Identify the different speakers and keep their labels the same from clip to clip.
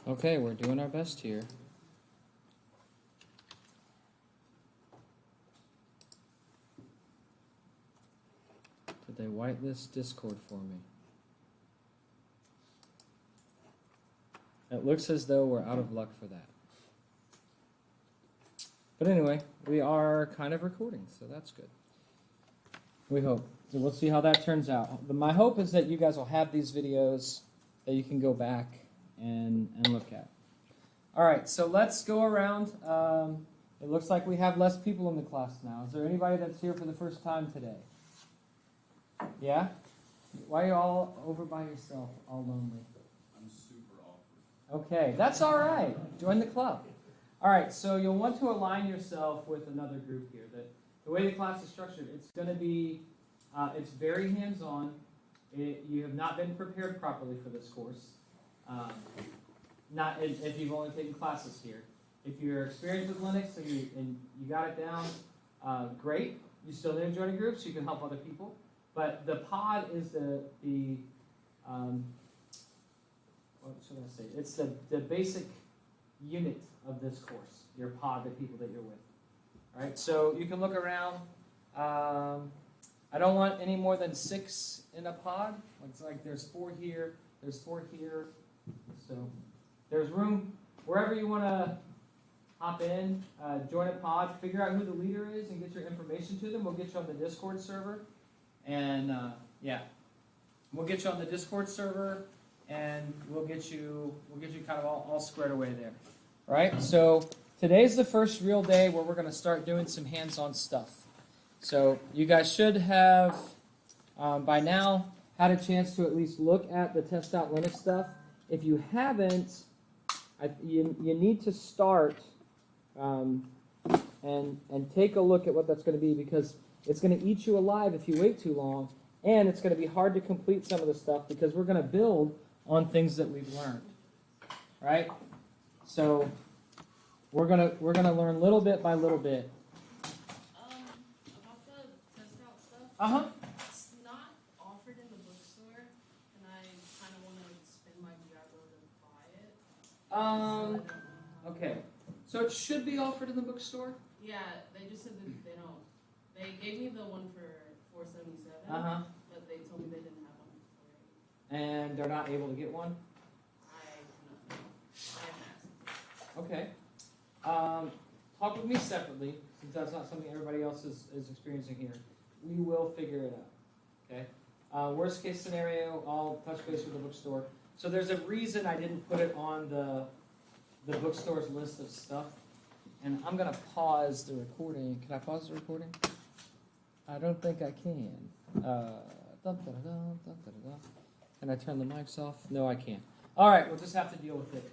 Speaker 1: Okay, we're doing our best here. Did they whitelist Discord for me? It looks as though we're out of luck for that. But anyway, we are kind of recording, so that's good. We hope. So we'll see how that turns out. But my hope is that you guys will have these videos that you can go back and look at. All right, so let's go around. It looks like we have less people in the class now. Is there anybody that's here for the first time today? Yeah? Why are you all over by yourself, all lonely?
Speaker 2: I'm super awkward.
Speaker 1: Okay, that's all right. Join the club. All right, so you'll want to align yourself with another group here. The way the class is structured, it's going to be, it's very hands-on. You have not been prepared properly for this course. Not if you've only taken classes here. If you're experienced with Linux and you got it down, great. You still need to join a group so you can help other people. But the pod is the what should I say? It's the basic unit of this course. Your pod, the people that you're with. All right. So you can look around. I don't want any more than 6 in a pod. It's like there's 4 here. There's 4 here. So there's room wherever you want to hop in, join a pod, figure out who the leader is, and get your information to them. We'll get you on the Discord server, and we'll get you on the Discord server, and we'll get you kind of all squared away there. All right. So today's the first real day where we're going to start doing some hands-on stuff. So you guys should have by now had a chance to at least look at the Test Out Linux stuff. If you haven't, you need to start and take a look at what that's going to be, because it's going to eat you alive if you wait too long, and it's going to be hard to complete some of the stuff because we're going to build on things that we've learned, right? So we're gonna learn little bit by little bit.
Speaker 3: About the test out stuff.
Speaker 1: Uh-huh.
Speaker 3: It's not offered in the bookstore, and I kind of want to spend my Diablo to buy it. So I don't know.
Speaker 1: Okay. So it should be offered in the bookstore?
Speaker 3: Yeah, they just said that they don't. They gave me the one for $4.77, but they told me they didn't have one for it.
Speaker 1: And they're not able to get one?
Speaker 3: I don't know. I haven't asked.
Speaker 1: Okay. Talk with me separately, since that's not something everybody else is experiencing here. We will figure it out. Okay? Worst case scenario, I'll touch base with the bookstore. So there's a reason I didn't put it on the bookstore's list of stuff. And I'm going to pause the recording. Can I pause the recording? I don't think I can. Can I turn the mics off? No, I can't. All right, we'll just have to deal with it.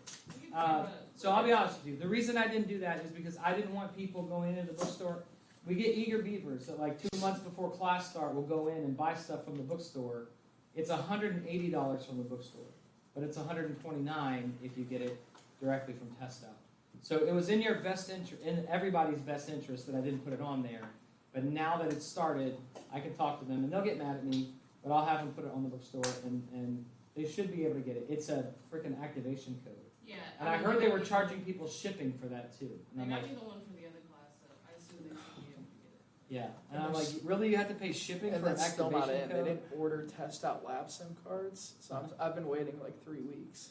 Speaker 1: So I'll be honest with you. The reason I didn't do that is because I didn't want people going into the bookstore. We get eager beavers that like 2 months before class start will go in and buy stuff from the bookstore. It's $180 from the bookstore, but it's $129 if you get it directly from Test Out. So it was in your best interest, in everybody's best interest, that I didn't put it on there. But now that it's started, I can talk to them, and they'll get mad at me, but I'll have them put it on the bookstore, and they should be able to get it. It's a freaking activation code.
Speaker 3: Yeah.
Speaker 1: And I heard they were charging people shipping for that too. And
Speaker 3: They
Speaker 1: I'm
Speaker 3: got
Speaker 1: like,
Speaker 3: me the one from the other class, so I assume they should be able to get it.
Speaker 1: yeah. And I'm like, really, you have to pay shipping
Speaker 4: And
Speaker 1: for an
Speaker 4: that's still
Speaker 1: activation
Speaker 4: not in. They
Speaker 1: code?
Speaker 4: didn't order Test Out Lab SIM cards, so I've been waiting like 3 weeks.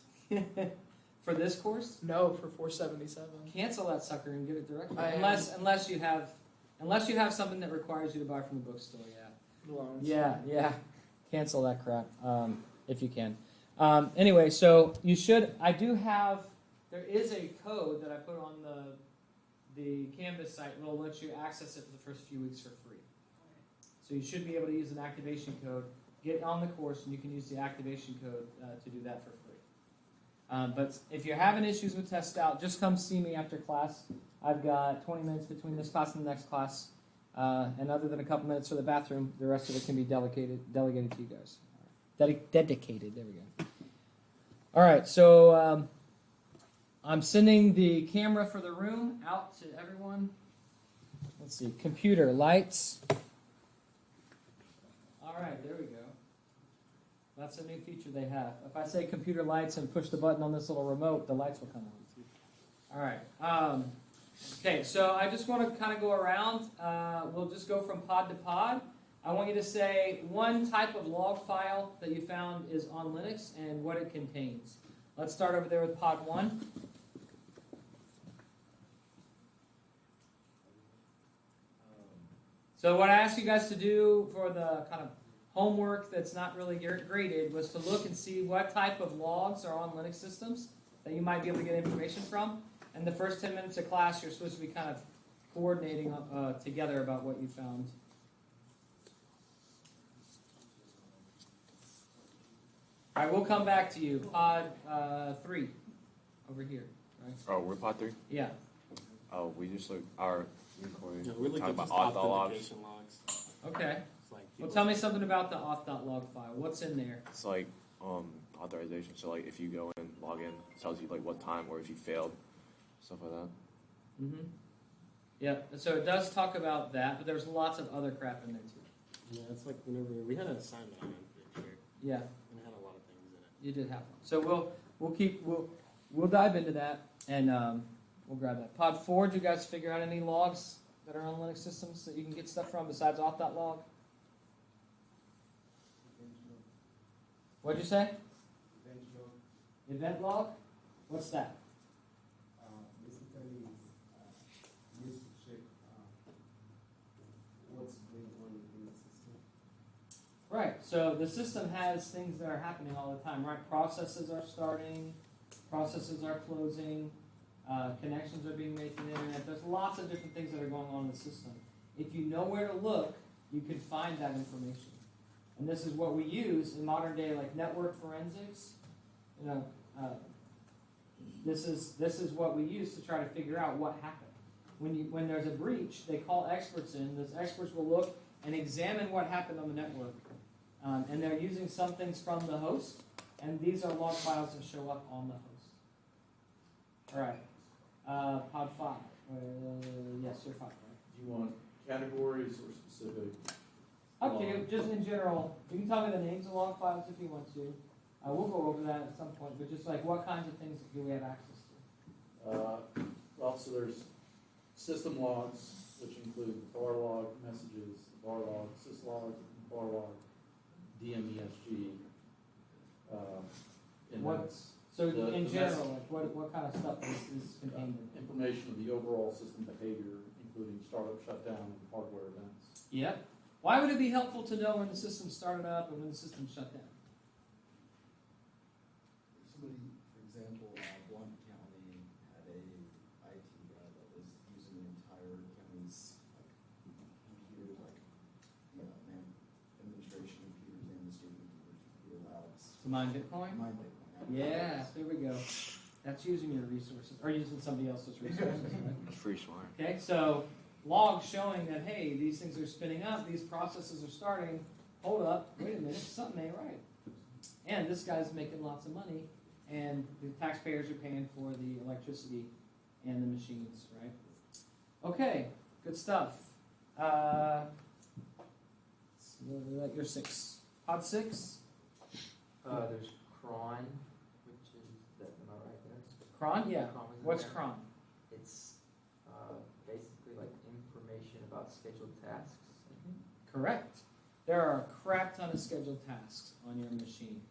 Speaker 1: For this course?
Speaker 4: No, for $4.77.
Speaker 1: Cancel that sucker and get it directly.
Speaker 4: I am.
Speaker 1: Unless you have something that requires you to buy from the bookstore, yeah.
Speaker 4: Loans.
Speaker 1: Yeah. Cancel that crap, if you can. Anyway, so there is a code that I put on the Canvas site that will let you access it for the first few weeks for free. So you should be able to use an activation code, get on the course, and you can use the activation code to do that for free. But if you're having issues with Test Out, just come see me after class. I've got 20 minutes between this class and the next class. And other than a couple minutes for the bathroom, the rest of it can be delegated to you guys. Dedicated, there we go. All right, so I'm sending the camera for the room out to everyone. Let's see, computer, lights. All right, there we go. That's a new feature they have. If I say computer lights and push the button on this little remote, the lights will come on. All right. Okay, so I just want to kind of go around. We'll just go from pod to pod. I want you to say one type of log file that you found is on Linux and what it contains. Let's start over there with pod 1. So what I asked you guys to do for the kind of homework that's not really graded was to look and see what type of logs are on Linux systems that you might be able to get information from. And the first 10 minutes of class, you're supposed to be kind of coordinating together about what you found. All right, we'll come back to you. Pod 3 over here. Right?
Speaker 5: Oh, we're pod 3?
Speaker 1: Yeah.
Speaker 5: Oh, we just look our
Speaker 6: Yeah, we looked
Speaker 5: talk
Speaker 6: at
Speaker 5: about
Speaker 6: just
Speaker 5: auth logs.
Speaker 6: authentication logs.
Speaker 1: Okay.
Speaker 6: It's like
Speaker 1: Well, tell me something about the auth.log file. What's in there?
Speaker 5: It's like authorization. So like if you go in, log in, it tells you like what time or if you failed, stuff like that.
Speaker 1: Mm-hmm. Yeah, so it does talk about that, but there's lots of other crap in there too.
Speaker 6: Yeah, it's like whenever we had an assignment on it here,
Speaker 1: Yeah,
Speaker 6: and it had a lot of things in it.
Speaker 1: you did have one. So we'll dive into that and we'll grab that. Pod 4, did you guys figure out any logs that are on Linux systems that you can get stuff from besides auth.log? What'd you say? Event log? What's that?
Speaker 2: Basically, used to check what's going on in the system.
Speaker 1: Right, so the system has things that are happening all the time, right? Processes are starting, processes are closing, connections are being made to the internet. There's lots of different things that are going on in the system. If you know where to look, you can find that information. And this is what we use in modern day, like network forensics. You know, this is what we use to try to figure out what happened. When there's a breach, they call experts in. Those experts will look and examine what happened on the network. And they're using some things from the host, and these are log files that show up on the host. All right, pod 5. Yes, you're 5, right?
Speaker 2: Do you want categories or specific?
Speaker 1: Up to you, just in general. You can tell me the names of log files if you want to. We'll go over that at some point, but just like what kinds of things do we have access to?
Speaker 2: Well, so there's system logs, which include var log messages, var log, syslog, var log, DMESG. And
Speaker 1: What-
Speaker 2: that's
Speaker 1: So
Speaker 2: The-
Speaker 1: in
Speaker 2: the
Speaker 1: general, like what kind of stuff is contained in it?
Speaker 2: information of the overall system behavior, including startup, shutdown, and hardware events.
Speaker 1: Yep. Why would it be helpful to know when the system started up and when the system shut down?
Speaker 7: Somebody, for example, Blount County had a IT guy that was using the entire county's computer, administration computers and the student computers, computer labs.
Speaker 1: To mine Bitcoin?
Speaker 7: Mine Bitcoin.
Speaker 1: Yeah, there we go. That's using your resources, or using somebody else's resources, right?
Speaker 5: That's pretty smart.
Speaker 1: Okay, so logs showing that, hey, these things are spinning up, these processes are starting. Hold up, wait a minute, something ain't right. And this guy's making lots of money, and the taxpayers are paying for the electricity and the machines, right? Okay, good stuff. You're 6. Pod 6?
Speaker 8: There's cron, which is that, am I right there?
Speaker 1: Cron? Yeah.
Speaker 8: Cron is in
Speaker 1: What's
Speaker 8: there.
Speaker 1: cron?
Speaker 8: It's basically like information about scheduled tasks. I think.
Speaker 1: Correct. There are a crap ton of scheduled tasks on your machine,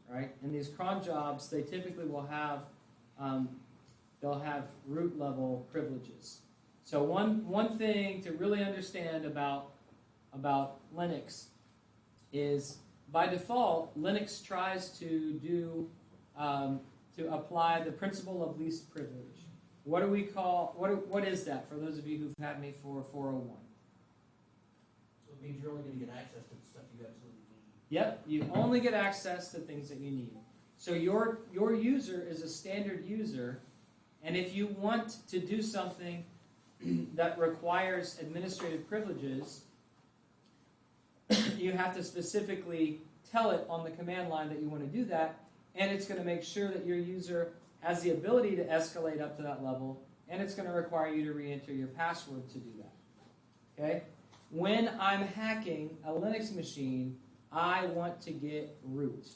Speaker 1: right? And these cron jobs, they typically will have, they'll have root level privileges. So one thing to really understand about Linux is by default, Linux tries to do to apply the principle of least privilege. What do we call what is that for those of you who've had me for 401?
Speaker 9: So it means you're only going to get access to the stuff you absolutely need.
Speaker 1: Yep, you only get access to things that you need. So your user is a standard user, and if you want to do something that requires administrative privileges, you have to specifically tell it on the command line that you want to do that, and it's going to make sure that your user has the ability to escalate up to that level, and it's going to require you to re-enter your password to do that. Okay? When I'm hacking a Linux machine, I want to get root,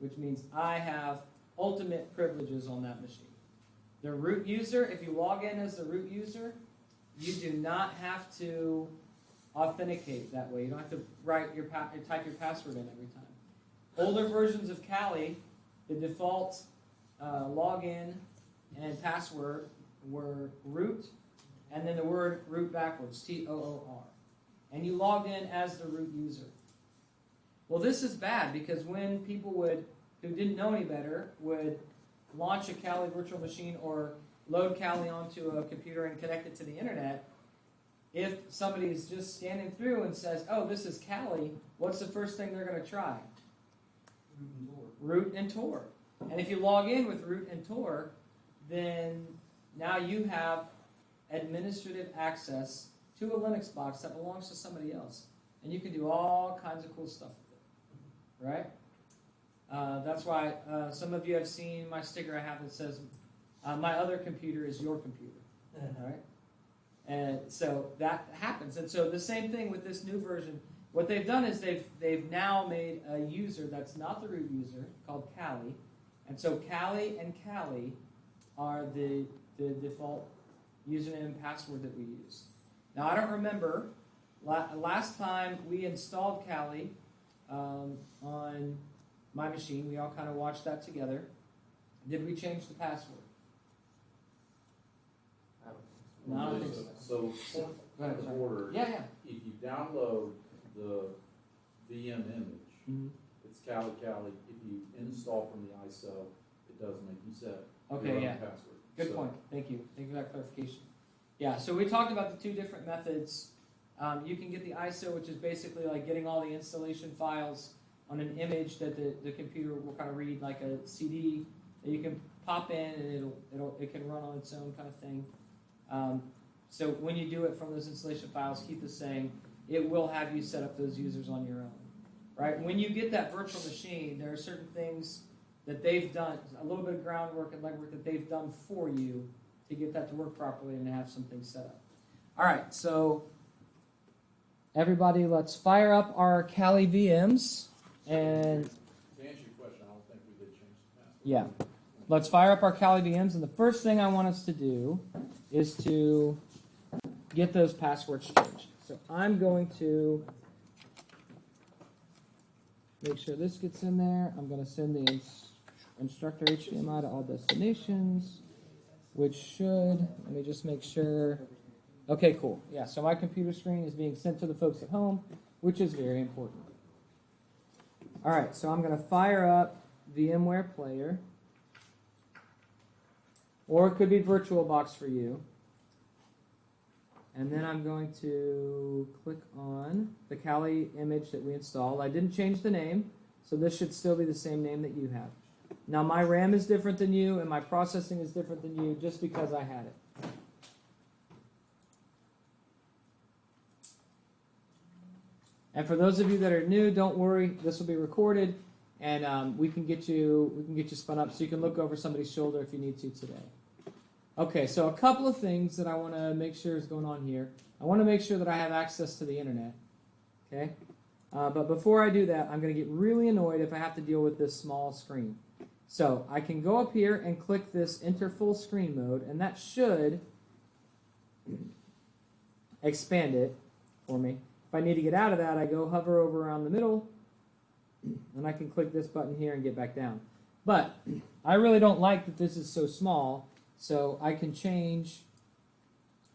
Speaker 1: which means I have ultimate privileges on that machine. The root user, if you log in as the root user, you do not have to authenticate that way. You don't have to type your password in every time. Older versions of Kali, the default login and password were root, and then the word root backwards, T-O-O-R. And you logged in as the root user. Well, this is bad because when people who didn't know any better would launch a Kali virtual machine or load Kali onto a computer and connect it to the internet, if somebody is just scanning through and says, oh, this is Kali, what's the first thing they're going to try? Root and Tor. And if you log in with root and Tor, then now you have administrative access to a Linux box that belongs to somebody else. And you can do all kinds of cool stuff with it. Right? That's why some of you have seen my sticker I have that says, my other computer is your computer. All right? And so that happens. And so the same thing with this new version. What they've done is they've now made a user that's not the root user called Kali. And so Kali and Kali are the default username and password that we use. Now, I don't remember. Last time we installed Kali on my machine, we all kind of watched that together. Did we change the password? No, I don't think so.
Speaker 2: So, point of order.
Speaker 1: Yeah.
Speaker 2: If you download the VM image, it's Kali. If you install from the ISO, it does make you set your own password.
Speaker 1: Good point. Thank you. Thank you for that clarification. Yeah, so we talked about the two different methods. You can get the ISO, which is basically like getting all the installation files on an image that the computer will kind of read, like a CD that you can pop in and it can run on its own kind of thing. So when you do it from those installation files, Keith is saying it will have you set up those users on your own. Right? When you get that virtual machine, there are certain things that they've done, a little bit of groundwork and legwork that they've done for you to get that to work properly and to have some things set up. All right, so everybody, let's fire up our Kali VMs. And
Speaker 2: to answer your question, I don't think we did change the password.
Speaker 1: yeah, let's fire up our Kali VMs. And the first thing I want us to do is to get those passwords changed. So I'm going to make sure this gets in there. I'm going to send the instructor HDMI to all destinations, which should, let me just make sure. Okay, cool. Yeah, so my computer screen is being sent to the folks at home, which is very important. All right, so I'm going to fire up VMware Player, or it could be VirtualBox for you. And then I'm going to click on the Kali image that we installed. I didn't change the name, so this should still be the same name that you have. Now my RAM is different than you, and my processing is different than you just because I had it. And for those of you that are new, don't worry. This will be recorded, and we can get you spun up so you can look over somebody's shoulder if you need to today. Okay, so a couple of things that I want to make sure is going on here. I want to make sure that I have access to the internet. Okay, but before I do that, I'm going to get really annoyed if I have to deal with this small screen. So I can go up here and click this Enter Full Screen Mode, and that should expand it for me. If I need to get out of that, I go hover over around the middle, and I can click this button here and get back down. But I really don't like that this is so small, so I can change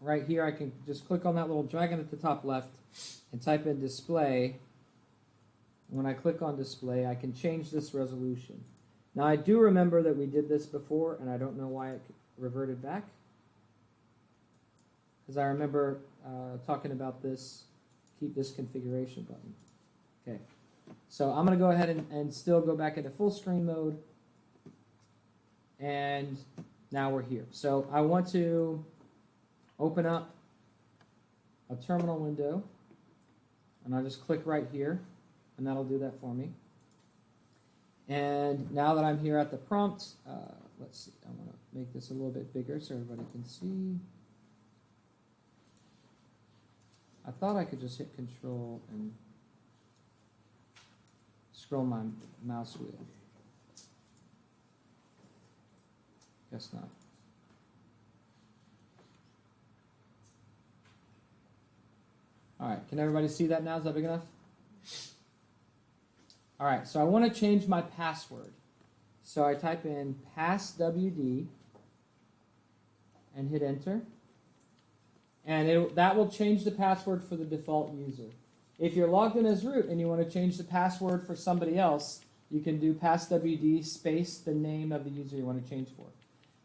Speaker 1: right here. I can just click on that little dragon at the top left and type in display. When I click on display, I can change this resolution. Now I do remember that we did this before, and I don't know why it reverted back. Because I remember talking about this, keep this configuration button. Okay, so I'm going to go ahead and still go back into full screen mode. And now we're here. So I want to open up a terminal window, and I'll just click right here, and that'll do that for me. And now that I'm here at the prompt, let's see, I want to make this a little bit bigger so everybody can see. I thought I could just hit Control and scroll my mouse wheel. Guess not. All right, can everybody see that now? Is that big enough? All right, so I want to change my password. So I type in passwd and hit enter. And that will change the password for the default user. If you're logged in as root and you want to change the password for somebody else, you can do passwd space the name of the user you want to change for.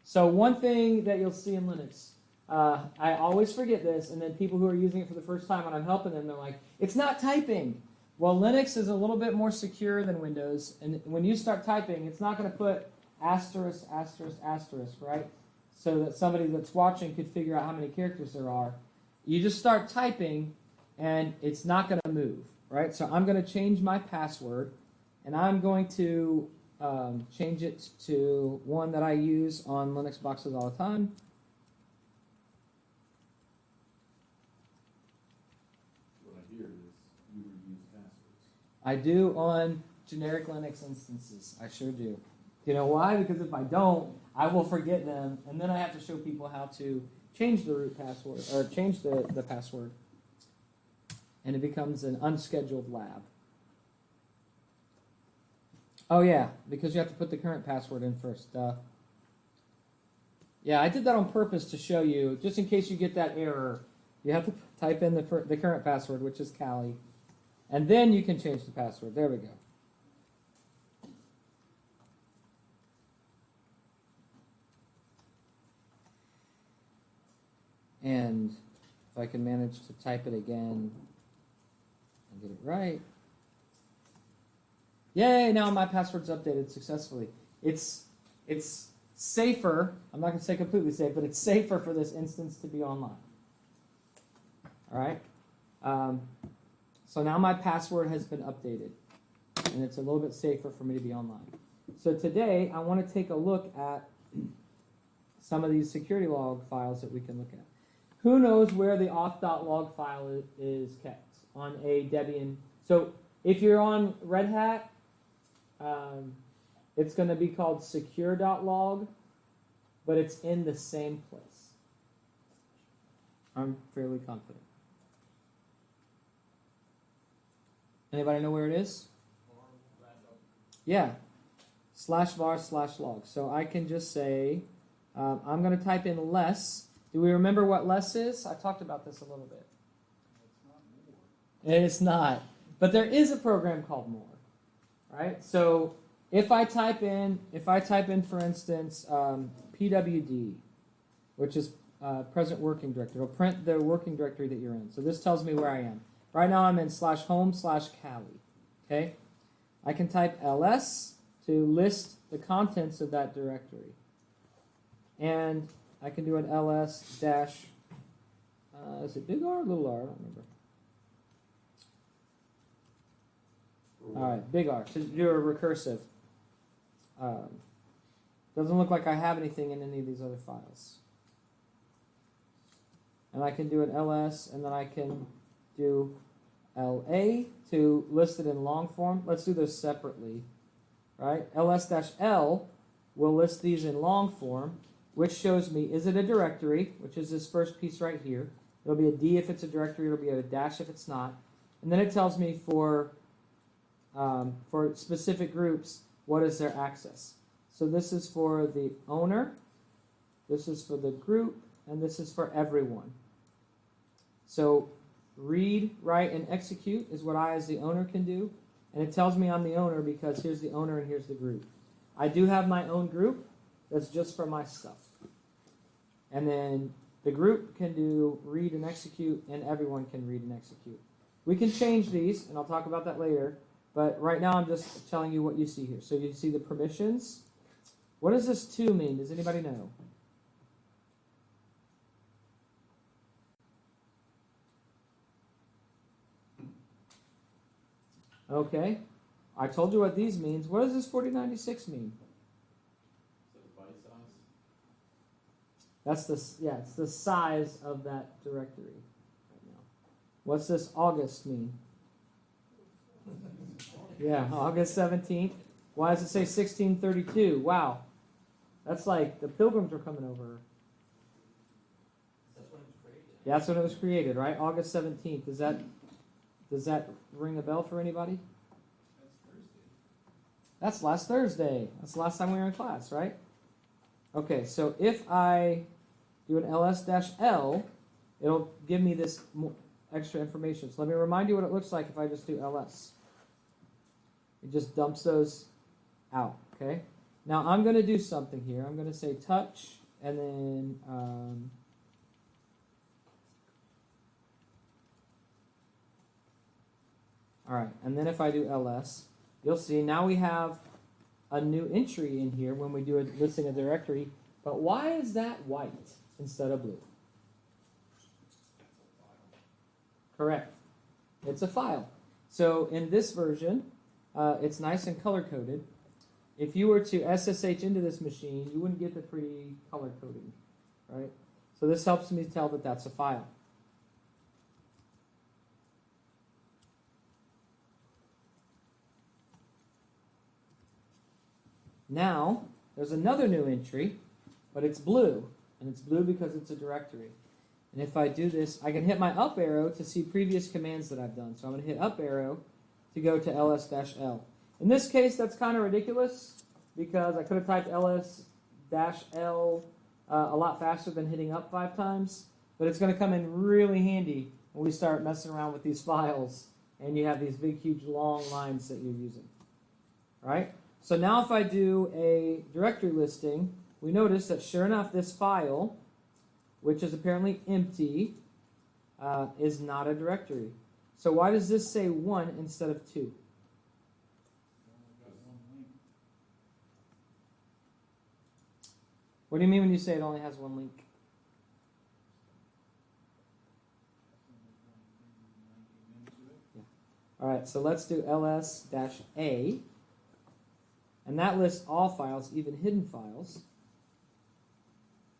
Speaker 1: So one thing that you'll see in Linux, I always forget this, and then people who are using it for the first time, when I'm helping them, they're like, it's not typing. Well, Linux is a little bit more secure than Windows, and when you start typing, it's not going to put asterisk, asterisk, asterisk, right? So that somebody that's watching could figure out how many characters there are. You just start typing, and it's not going to move, right? So I'm going to change my password, and I'm going to change it to one that I use on Linux boxes all the time.
Speaker 2: What I hear is you reuse passwords.
Speaker 1: I do on generic Linux instances. I sure do. You know why? Because if I don't, I will forget them, and then I have to show people how to change the root password, or change the password, and it becomes an unscheduled lab. Oh yeah, because you have to put the current password in first. Yeah, I did that on purpose to show you, just in case you get that error. You have to type in the current password, which is Callie, and then you can change the password. There we go. And if I can manage to type it again and get it right. Yay, now my password's updated successfully. It's safer, I'm not going to say completely safe, but it's safer for this instance to be online. All right? So now my password has been updated, and it's a little bit safer for me to be online. So today, I want to take a look at some of these security log files that we can look at. Who knows where the auth.log file is kept on a Debian? So if you're on Red Hat, it's going to be called secure.log, but it's in the same place. I'm fairly confident. Anybody know where it is? Yeah, /var/log. So I can just say, I'm going to type in less. Do we remember what less is? I talked about this a little bit. It's not. But there is a program called more. Right? So if I type in, for instance, pwd, which is present working directory, it'll print the working directory that you're in. So this tells me where I am. Right now I'm in /home/Callie. Okay? I can type ls to list the contents of that directory. And I can do an ls dash, is it big R or little r? I don't remember. All right, big R, to do a recursive. Doesn't look like I have anything in any of these other files. And I can do an ls, and then I can do la to list it in long form. Let's do those separately, right? ls-l will list these in long form, which shows me, is it a directory, which is this first piece right here. It'll be a D if it's a directory, it'll be a dash if it's not. And then it tells me for specific groups, what is their access. So this is for the owner, this is for the group, and this is for everyone. So read, write, and execute is what I as the owner can do. And it tells me I'm the owner because here's the owner and here's the group. I do have my own group that's just for my stuff. And then the group can do read and execute, and everyone can read and execute. We can change these, and I'll talk about that later. But right now I'm just telling you what you see here. So you see the permissions. What does this 2 mean? Does anybody know? Okay. I told you what these means. What does this 4096 mean?
Speaker 2: Is that a byte size?
Speaker 1: That's it's the size of that directory right now. What's this August mean? Yeah, August 17th. Why does it say 1632? Wow. That's like the Pilgrims were coming over.
Speaker 9: That's when it was created.
Speaker 1: Yeah, that's when it was created, right? August 17th. Does that ring a bell for anybody? That's last Thursday. That's the last time we were in class, right? Okay, so if I do an ls-l, it'll give me this extra information. So let me remind you what it looks like if I just do ls. It just dumps those out, okay? Now I'm going to do something here. I'm going to say touch, and then all right, and then if I do ls, you'll see now we have a new entry in here when we do a listing a directory. But why is that white instead of blue? Correct. It's a file. So in this version, it's nice and color-coded. If you were to SSH into this machine, you wouldn't get the pretty color coding, right? So this helps me tell that that's a file. Now, there's another new entry, but it's blue. And it's blue because it's a directory. And if I do this, I can hit my up arrow to see previous commands that I've done. So I'm going to hit up arrow to go to ls-l. In this case, that's kind of ridiculous because I could have typed ls-l a lot faster than hitting up 5 times. But it's going to come in really handy when we start messing around with these files and you have these big, huge, long lines that you're using. Right? So now if I do a directory listing, we notice that sure enough, this file, which is apparently empty, is not a directory. So why does this say 1 instead of 2? What do you mean when you say it only has 1 link? Yeah. All right, so let's do ls-a. And that lists all files, even hidden files.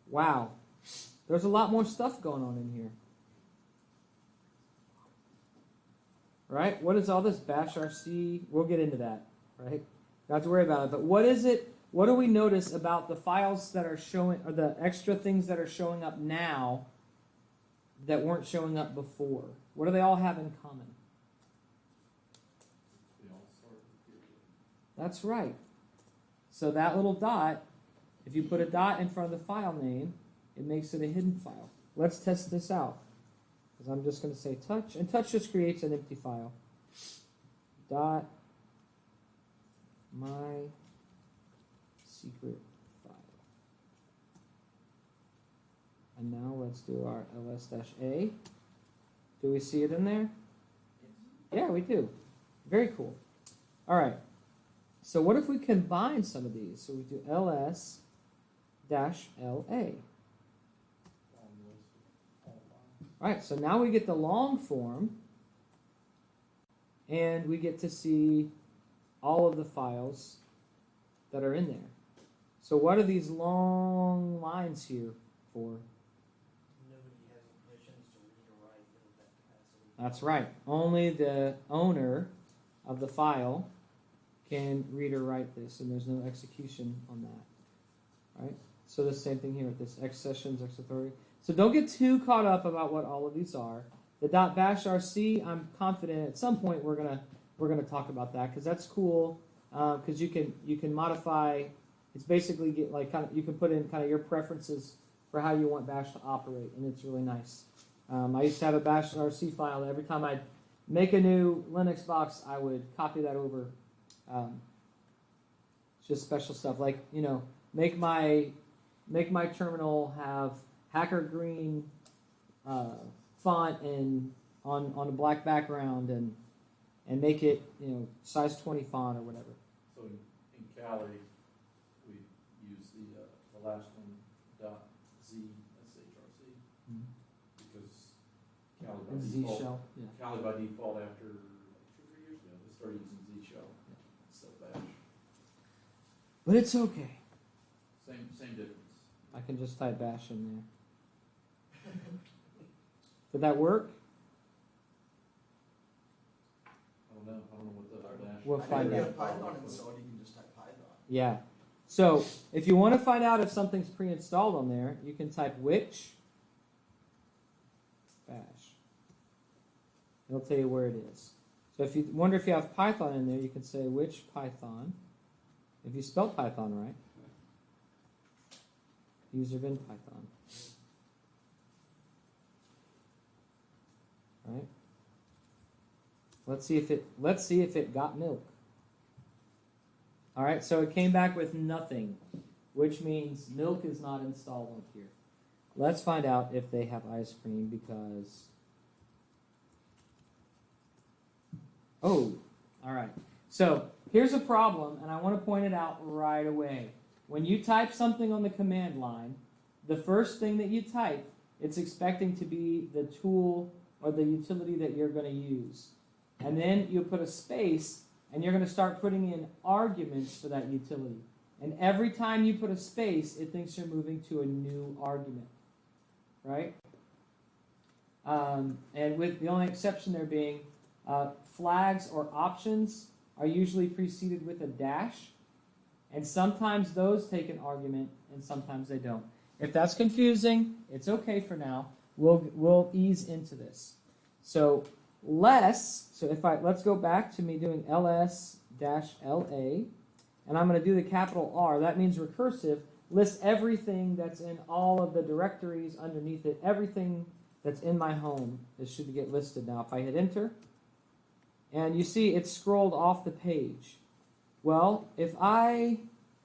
Speaker 1: Wow. There's a lot more stuff going on in here. Right? What is all this bash rc? We'll get into that, right? Don't have to worry about it. But what is it? What do we notice about the files that are showing, or the extra things that are showing up now that weren't showing up before? What do they all have in common?
Speaker 2: They all start with period.
Speaker 1: That's right. So that little dot, if you put a dot in front of the file name, it makes it a hidden file. Let's test this out. Because I'm just going to say touch, and touch just creates an empty file. Dot my secret file. And now let's do our ls-a. Do we see it in there? Yeah, we do. Very cool. All right. So what if we combine some of these? So we do ls-la. All right, so now we get the long form, and we get to see all of the files that are in there. So what are these long lines here for?
Speaker 9: Nobody has the permissions to read or write in that capacity.
Speaker 1: That's right. Only the owner of the file can read or write this, and there's no execution on that. Right? So the same thing here with this X sessions, X authority. So don't get too caught up about what all of these are. The .bash rc, I'm confident at some point we're gonna talk about that because that's cool. Because you can modify. It's basically you can put in kind of your preferences for how you want Bash to operate, and it's really nice. I used to have a Bash rc file, and every time I'd make a new Linux box, I would copy that over. It's just special stuff, like make my terminal have hacker green font and on a black background and make it size 20 font or whatever.
Speaker 2: So in Cali, we use the last one .z-shrc because Cali by
Speaker 1: Z
Speaker 2: default.
Speaker 1: shell. Yeah.
Speaker 2: Cali by default after 2 or 3 years ago, they started using Z shell instead of bash.
Speaker 1: But it's okay.
Speaker 2: Same difference.
Speaker 1: I can just type bash in there. Did that work?
Speaker 2: I don't know what the dash
Speaker 1: we'll
Speaker 7: I know
Speaker 1: find
Speaker 7: if you
Speaker 1: out.
Speaker 7: have Python installed, you can just type Python.
Speaker 1: Yeah. So if you want to find out if something's pre-installed on there, you can type which bash. It'll tell you where it is. So if you wonder if you have Python in there, you can say which Python. If you spelled Python right, user bin Python. Right? Let's see if it got milk. All right, so it came back with nothing, which means milk is not installed on here. Let's find out if they have ice cream because. Oh, all right. So here's a problem, and I want to point it out right away. When you type something on the command line, the first thing that you type, it's expecting to be the tool or the utility that you're going to use. And then you put a space, and you're going to start putting in arguments for that utility. And every time you put a space, it thinks you're moving to a new argument, right? And with the only exception there being flags or options are usually preceded with a dash, and sometimes those take an argument, and sometimes they don't. If that's confusing, it's okay for now. We'll ease into this. So let's go back to me doing ls-la, and I'm going to do the capital R. That means recursive. List everything that's in all of the directories underneath it. Everything that's in my home. This should get listed now. If I hit enter, and you see it's scrolled off the page. Well, there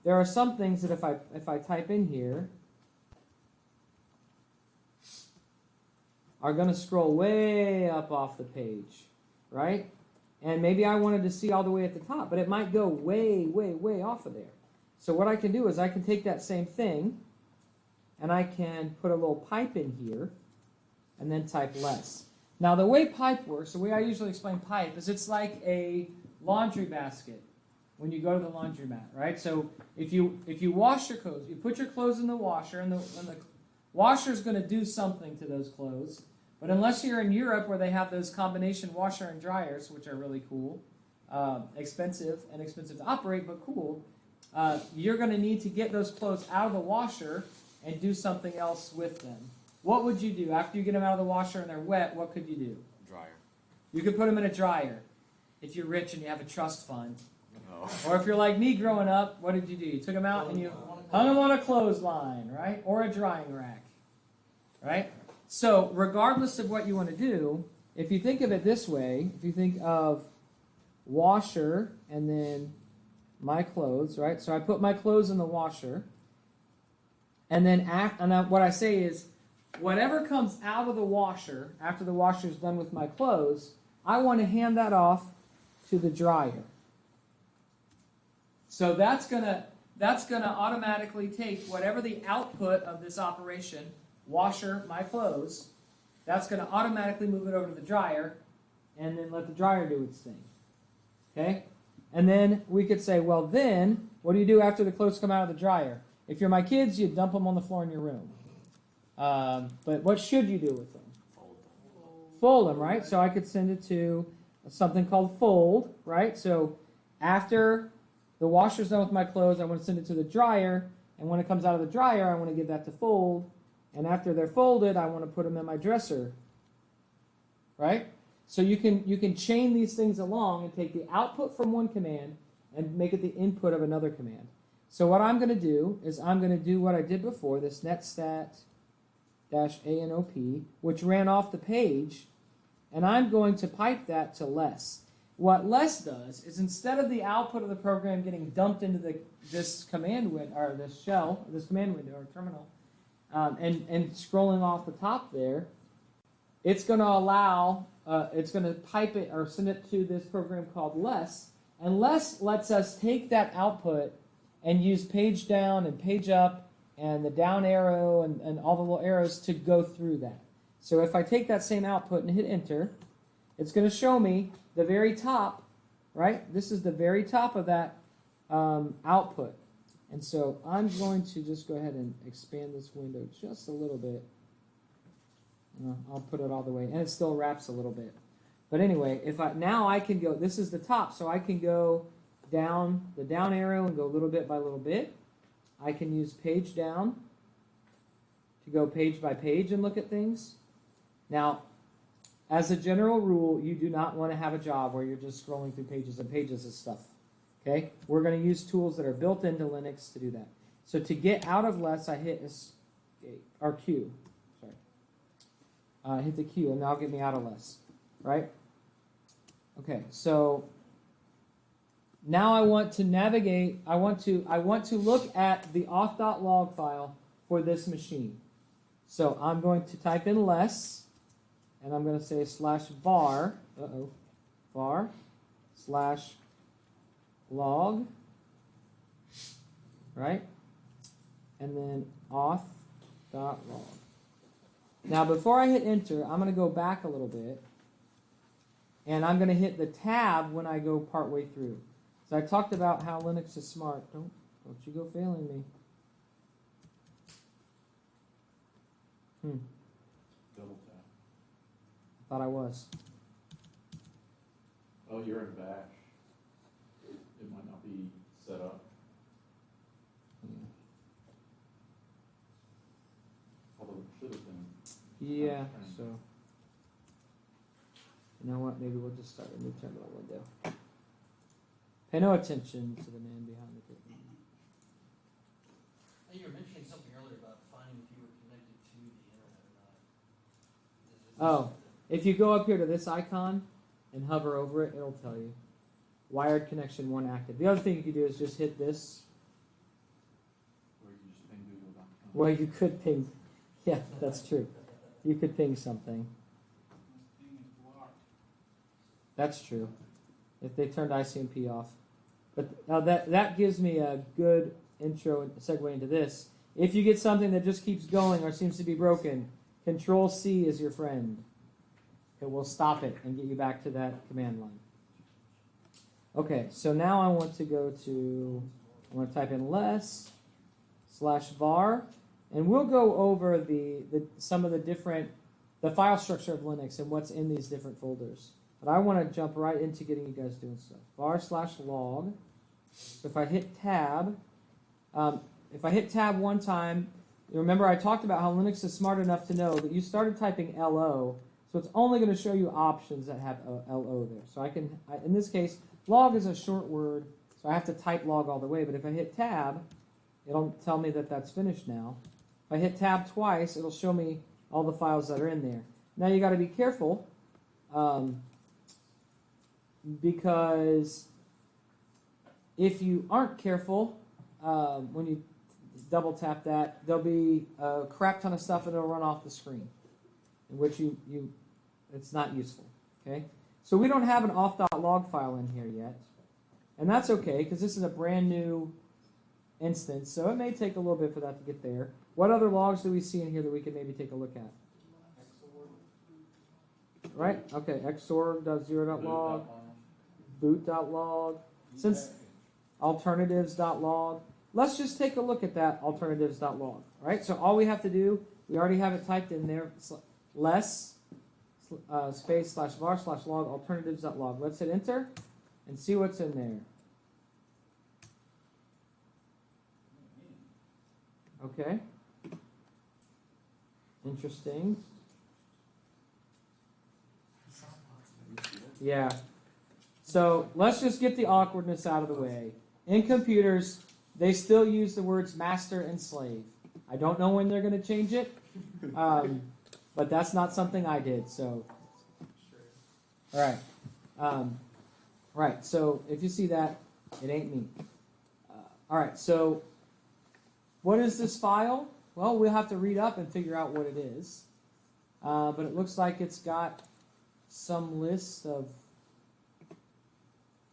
Speaker 1: are some things that if I type in here, are going to scroll way up off the page, right? And maybe I wanted to see all the way at the top, but it might go way, way, way off of there. So what I can do is I can take that same thing, and I can put a little pipe in here, and then type less. Now the way pipe works, the way I usually explain pipe, is it's like a laundry basket when you go to the laundromat, right? So if you wash your clothes, you put your clothes in the washer, and the washer's going to do something to those clothes. But unless you're in Europe where they have those combination washer and dryers, which are really cool, expensive to operate, but cool, you're going to need to get those clothes out of the washer and do something else with them. What would you do? After you get them out of the washer and they're wet, what could you do?
Speaker 5: Dryer.
Speaker 1: You could put them in a dryer if you're rich and you have a trust fund.
Speaker 5: No.
Speaker 1: Or if you're like me growing up, what did you do? You took them out and you hung them on a clothesline, right? Or a drying rack, right? So regardless of what you want to do, if you think of it this way, if you think of washer and then my clothes, right? So I put my clothes in the washer, and then what I say is, whatever comes out of the washer after the washer's done with my clothes, I want to hand that off to the dryer. So that's gonna automatically take whatever the output of this operation, washer, my clothes, that's going to automatically move it over to the dryer, and then let the dryer do its thing. Okay? And then we could say, well then, what do you do after the clothes come out of the dryer? If you're my kids, you dump them on the floor in your room. But what should you do with them? Fold them, right? So I could send it to something called fold, right? So after the washer's done with my clothes, I want to send it to the dryer, and when it comes out of the dryer, I want to give that to fold, and after they're folded, I want to put them in my dresser, right? So you can chain these things along and take the output from one command and make it the input of another command. So what I'm going to do is I'm going to do what I did before, this netstat-anop, which ran off the page, and I'm going to pipe that to less. What less does is instead of the output of the program getting dumped into this command window, or this shell, this command window or terminal, and scrolling off the top there, it's going to allow, it's going to pipe it or send it to this program called less, and less lets us take that output and use page down and page up and the down arrow and all the little arrows to go through that. So if I take that same output and hit enter, it's going to show me the very top, right? This is the very top of that output. And so I'm going to just go ahead and expand this window just a little bit. I'll put it all the way, and it still wraps a little bit. But anyway, now I can go, this is the top, so I can go down the down arrow and go little bit by little bit. I can use page down to go page by page and look at things. Now, as a general rule, you do not want to have a job where you're just scrolling through pages and pages of stuff. Okay? We're going to use tools that are built into Linux to do that. So to get out of less, I hit escape, or Q. Sorry. Hit the Q, and that'll get me out of less. Right? Okay, so now I want to navigate, I want to look at the auth.log file for this machine. So I'm going to type in less, and I'm going to say /var, var /log, right? And then auth.log. Now before I hit enter, I'm going to go back a little bit, and I'm going to hit the tab when I go partway through. So I talked about how Linux is smart. Don't you go failing me.
Speaker 2: Double tap.
Speaker 1: Thought I was.
Speaker 2: Oh, you're in bash. It might not be set up. Although it should have been.
Speaker 1: Yeah, so. You know what? Maybe we'll just start a new terminal window. Pay no attention to the man behind the curtain.
Speaker 9: You were mentioning something earlier about finding if you were connected to the internet or not.
Speaker 1: Oh, if you go up here to this icon and hover over it, it'll tell you. Wired connection 1 active. The other thing you could do is just hit this.
Speaker 2: Or you just ping Google.com.
Speaker 1: Well, you could ping. Yeah, that's true. You could ping something. That's true. If they turned ICMP off. But now that gives me a good intro and segue into this. If you get something that just keeps going or seems to be broken, Control-C is your friend. It will stop it and get you back to that command line. Okay, so now I want to type in less /var, and we'll go over some of the file structure of Linux and what's in these different folders. But I want to jump right into getting you guys doing stuff. var/log. So if I hit tab, one time, remember I talked about how Linux is smart enough to know that you started typing LO, so it's only going to show you options that have LO there. So in this case, log is a short word, so I have to type log all the way. But if I hit tab, it'll tell me that that's finished now. If I hit tab twice, it'll show me all the files that are in there. Now you got to be careful. Because if you aren't careful, when you double tap that, there'll be a crap ton of stuff and it'll run off the screen, in which it's not useful. Okay, so we don't have an auth.log file in here yet, and that's okay because this is a brand new instance, so it may take a little bit for that to get there. What other logs do we see in here that we can maybe take a look at? Right? Okay, xorg.0.log. boot.log, since alternatives.log. Let's just take a look at that alternatives.log, right? So all we have to do, we already have it typed in there, less space /var/log alternatives.log. Let's hit enter and see what's in there. Okay. Interesting. Yeah. So let's just get the awkwardness out of the way. In computers, they still use the words master and slave. I don't know when they're going to change it, but that's not something I did. So, all right. Right. So if you see that, it ain't me. All right. So what is this file? Well, we'll have to read up and figure out what it is. But it looks like it's got some list of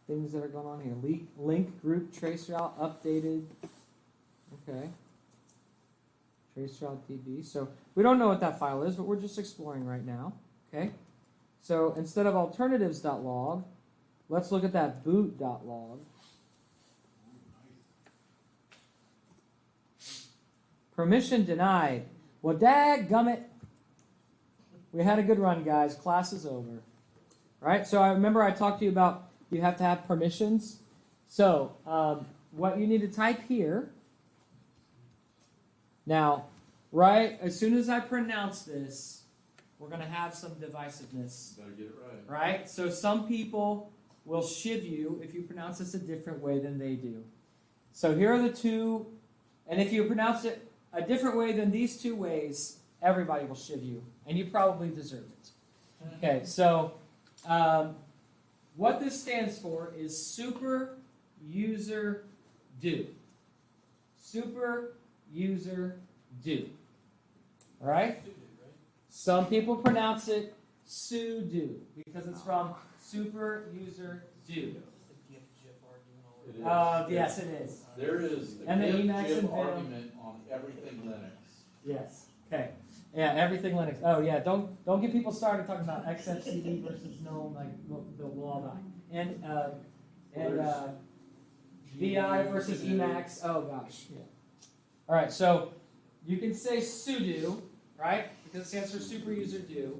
Speaker 1: things that are going on here. Link group traceroute updated. Okay. Traceroute DB. So we don't know what that file is, but we're just exploring right now. Okay. So instead of alternatives.log, let's look at that boot.log. Permission denied. Well, dadgummit. We had a good run, guys. Class is over. right? So I remember I talked to you about you have to have permissions. So what you need to type here. Now, right as soon as I pronounce this, we're going to have some divisiveness,
Speaker 2: Better get it right.
Speaker 1: right? So some people will shiv you if you pronounce this a different way than they do. So here are the two, and if you pronounce it a different way than these two ways, everybody will shiv you, and you probably deserve it. Okay, so what this stands for is super user do. Super user do. All right? Some people pronounce it sudo because it's from super user do.
Speaker 2: It is.
Speaker 1: Yes, it is.
Speaker 2: There is a
Speaker 1: And the
Speaker 2: GIF
Speaker 1: Emacs
Speaker 2: GIF
Speaker 1: and Vim.
Speaker 2: argument on everything Linux.
Speaker 1: Yes. Okay. Yeah, everything Linux. Oh yeah, don't get people started talking about XFCD versus GNOME. Like we'll all die. And VI versus Emacs. Oh gosh. Yeah. All right. So you can say sudo, right? Because it stands for super user do,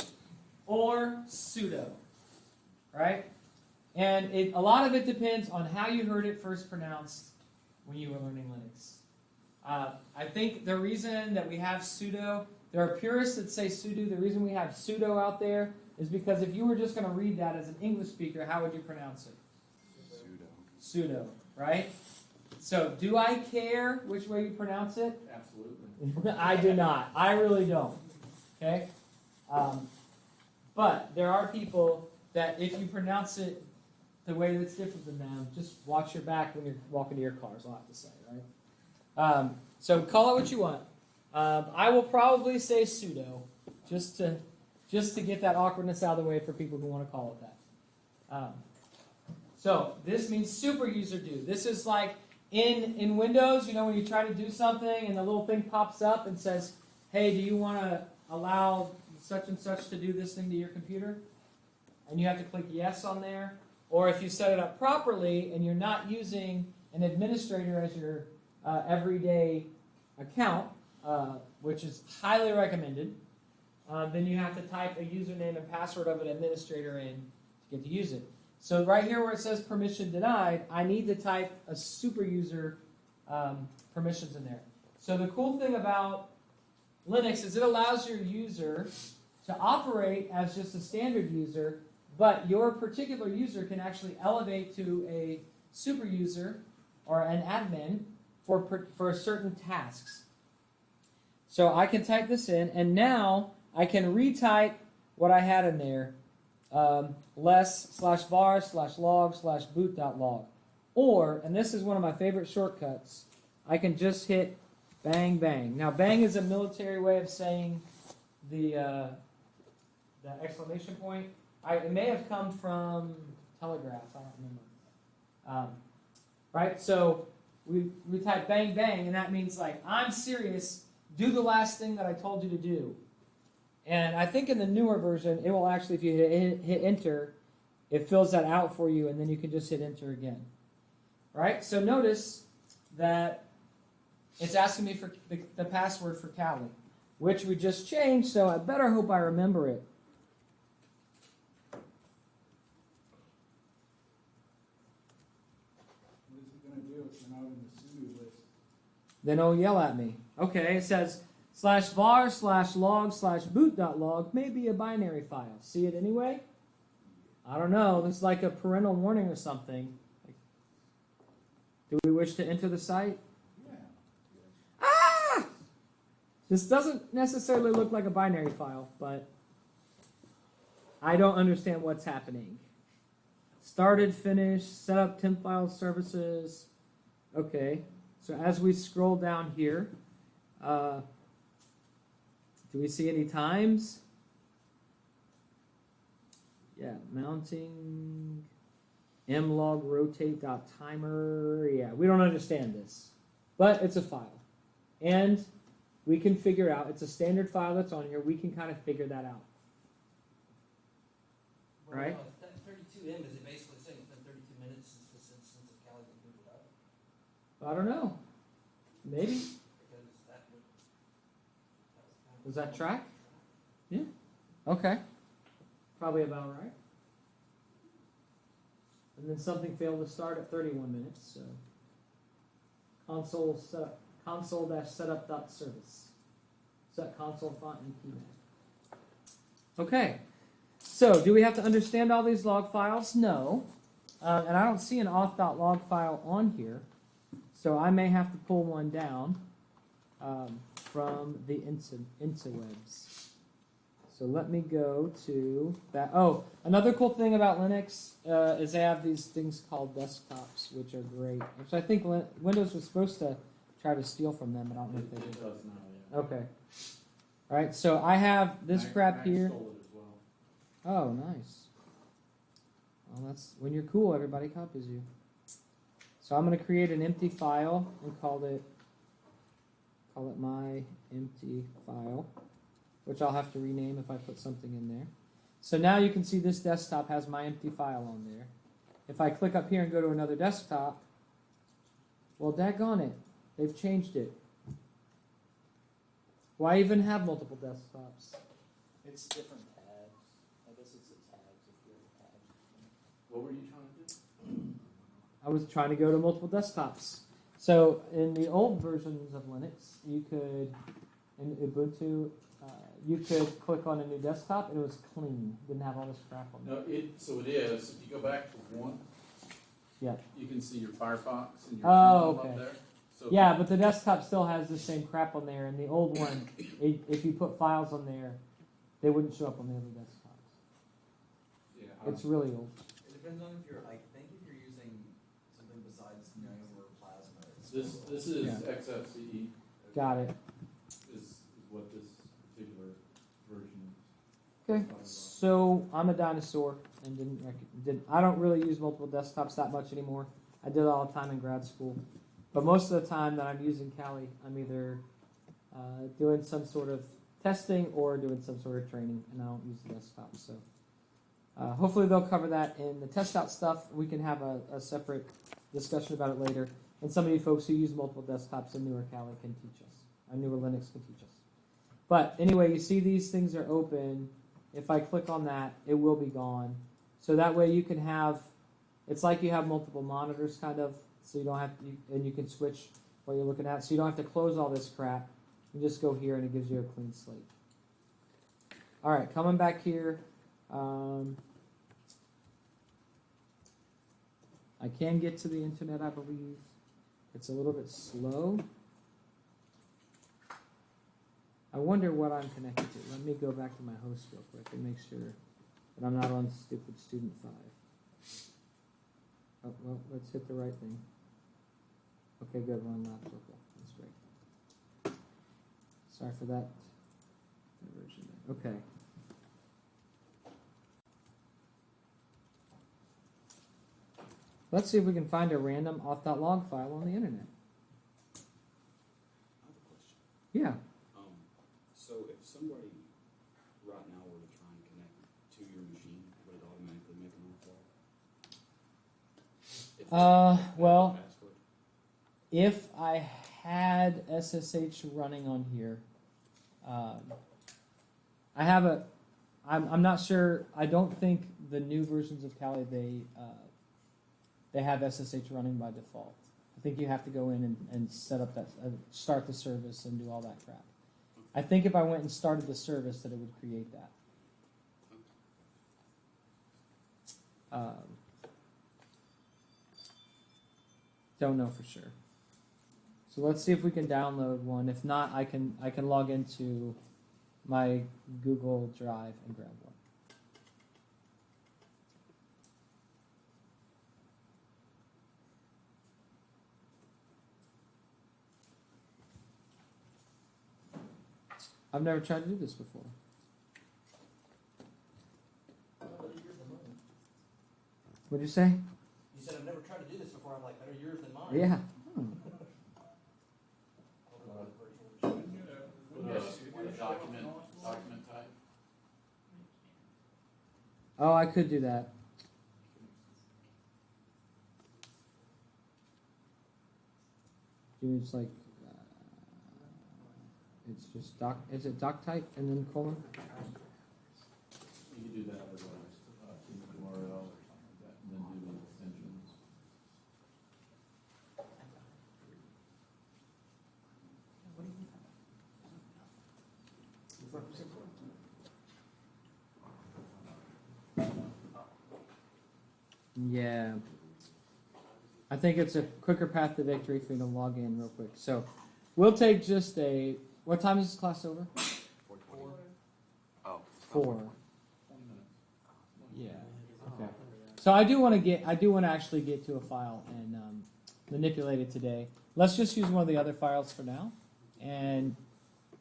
Speaker 1: or sudo, right? And a lot of it depends on how you heard it first pronounced when you were learning Linux. I think the reason that we have sudo, there are purists that say sudo. The reason we have sudo out there is because if you were just going to read that as an English speaker, how would you pronounce it? Sudo, right? So, do I care which way you pronounce it?
Speaker 2: Absolutely.
Speaker 1: I do not. I really don't. Okay? But there are people that if you pronounce it the way that's different than them, just watch your back when you're walking to your cars, I'll have to say, right? So call it what you want. I will probably say sudo, just to get that awkwardness out of the way for people who want to call it that. So this means super user do. This is like in Windows, you know, when you try to do something and the little thing pops up and says, hey, do you want to allow such and such to do this thing to your computer? And you have to click yes on there. Or if you set it up properly and you're not using an administrator as your everyday account, which is highly recommended, then you have to type a username and password of an administrator in to get to use it. So right here where it says permission denied, I need to type a super user permissions in there. So the cool thing about Linux is it allows your user to operate as just a standard user, but your particular user can actually elevate to a super user or an admin for certain tasks. So I can type this in, and now I can retype what I had in there, less/var/log/boot.log. Or, and this is one of my favorite shortcuts, I can just hit bang bang. Now bang is a military way of saying the exclamation point. It may have come from Telegraph, I don't remember. Right, so we type bang bang, and that means like, I'm serious, do the last thing that I told you to do. And I think in the newer version, it will actually, if you hit enter, it fills that out for you, and then you can just hit enter again. Right, so notice that it's asking me for the password for Kali, which we just changed, so I better hope I remember it.
Speaker 7: What is it going to do if you're not in the sudo list?
Speaker 1: Then it'll yell at me. Okay, it says /var/log/boot.log may be a binary file. See it anyway? I don't know. It's like a parental warning or something. Do we wish to enter the site?
Speaker 7: Yeah.
Speaker 1: Ah! This doesn't necessarily look like a binary file, but I don't understand what's happening. Started, finished, set up temp file services. Okay, so as we scroll down here, do we see any times? Yeah, mounting, mlog rotate.timer. Yeah, we don't understand this, but it's a file. And we can figure out, it's a standard file that's on here, we can kind of figure that out.
Speaker 9: Well,
Speaker 1: Right.
Speaker 9: That 32M, is it basically saying it's been 32 minutes since this instance of Kali was booted up?
Speaker 1: I don't know. Maybe.
Speaker 9: Because that would.
Speaker 1: Does that track? Yeah. Okay. Probably about right. And then something failed to start at 31 minutes. So console-setup.service. Set console font and keyman. Okay. So do we have to understand all these log files? No. And I don't see an auth.log file on here. So I may have to pull one down from the interwebs. So let me go to that. Oh, another cool thing about Linux is they have these things called desktops, which are great. Which I think Windows was supposed to try to steal from them, but I don't know if they
Speaker 2: It
Speaker 1: did.
Speaker 2: does now, yeah.
Speaker 1: Okay. All right. So I have this crap
Speaker 2: Mac
Speaker 1: here.
Speaker 2: stole it as well.
Speaker 1: Oh, nice. Well, that's when you're cool. Everybody copies you. So I'm going to create an empty file and call it my empty file, which I'll have to rename if I put something in there. So now you can see this desktop has my empty file on there. If I click up here and go to another desktop, well, daggone it, they've changed it. Why even have multiple desktops?
Speaker 6: It's different tabs. I guess it's the tabs if you're tabs.
Speaker 2: What were you trying to do?
Speaker 1: I was trying to go to multiple desktops. So in the old versions of Linux, you could, in Ubuntu, you could click on a new desktop and it was clean. Didn't have all this crap on it.
Speaker 2: No, so it is. If you go back to one,
Speaker 1: Yeah.
Speaker 2: you can see your Firefox and your
Speaker 1: Oh,
Speaker 2: terminal
Speaker 1: okay.
Speaker 2: up there. So
Speaker 1: Yeah, but the desktop still has the same crap on there. And the old one, if you put files on there, they wouldn't show up on the other desktops.
Speaker 2: yeah,
Speaker 1: It's really old.
Speaker 7: It depends on if you're, I think if you're using something besides GNOME or Plasma. It's
Speaker 2: this is
Speaker 1: Yeah.
Speaker 2: XFCE
Speaker 1: Got it.
Speaker 2: is what this particular version
Speaker 1: Okay.
Speaker 2: is.
Speaker 1: So I'm a dinosaur and I don't really use multiple desktops that much anymore. I did it all the time in grad school. But most of the time that I'm using Kali, I'm either doing some sort of testing or doing some sort of training, and I don't use the desktop. So hopefully they'll cover that in the test out stuff. We can have a separate discussion about it later. And some of you folks who use multiple desktops in newer Kali can teach us. Newer Linux can teach us. But anyway, you see these things are open. If I click on that, it will be gone. So that way you can have, it's like you have multiple monitors kind of, so you don't have to, and you can switch what you're looking at. So you don't have to close all this crap. You just go here and it gives you a clean slate. All right, coming back here. I can get to the internet, I believe. It's a little bit slow. I wonder what I'm connected to. Let me go back to my host real quick and make sure that I'm not on stupid student 5. Oh, well, let's hit the right thing. Okay, good. We're on lab local. That's great. Sorry for that diversion there. Okay. Let's see if we can find a random auth.log file on the internet.
Speaker 10: I have a question.
Speaker 1: Yeah.
Speaker 10: So if somebody right now were to try and connect to your machine, would it automatically make an auth log?
Speaker 1: Well,
Speaker 10: Password?
Speaker 1: if I had SSH running on here, I have a. I'm not sure. I don't think the new versions of Kali they have SSH running by default. I think you have to go in and set up that start the service and do all that crap. I think if I went and started the service, that it would create that. Don't know for sure. So let's see if we can download one. If not, I can log into my Google Drive and grab one. I've never tried to do this before. What'd you say?
Speaker 9: You said I've never tried to do this before. I'm like, better yours than mine.
Speaker 1: Yeah.
Speaker 2: Put a document type.
Speaker 1: Oh, I could do that. It's like it's just doc. Is it doc type and then colon?
Speaker 2: You could do that otherwise, URL or something like that, and then do the extension.
Speaker 1: Yeah. I think it's a quicker path to victory for you to log in real quick. So we'll take just a. What time is this class over?
Speaker 5: 4:20. Oh.
Speaker 1: 4.
Speaker 2: 20 minutes.
Speaker 1: Yeah. Okay. So I do want to actually get to a file and manipulate it today. Let's just use one of the other files for now, and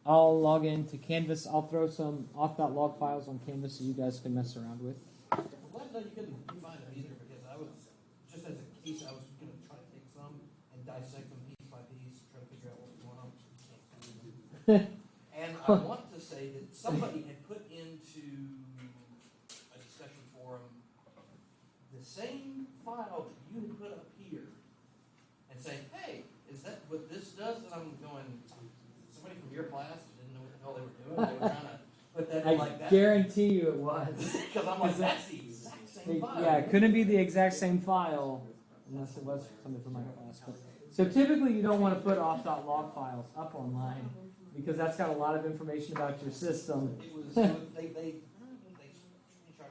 Speaker 1: I'll log into Canvas. I'll throw some auth.log files on Canvas so you guys can mess around with.
Speaker 9: I'm glad that you couldn't find them either, because I was, just as a case, I was gonna try to take some and dissect them piece by piece, try to figure out what was going on. And I want to say that somebody had put into a discussion forum the same file that you had put up here and saying, hey, is that what this does? And I'm going, somebody from your class didn't know what the hell they were doing. They were trying to put that in like that.
Speaker 1: Guarantee you it was.
Speaker 9: Because I'm like, that's the exact same file.
Speaker 1: Yeah, it couldn't be the exact same file unless it was something from my class. But, so typically you don't want to put auth.log files up online because that's got a lot of information about your system.
Speaker 9: It was, they screenshotted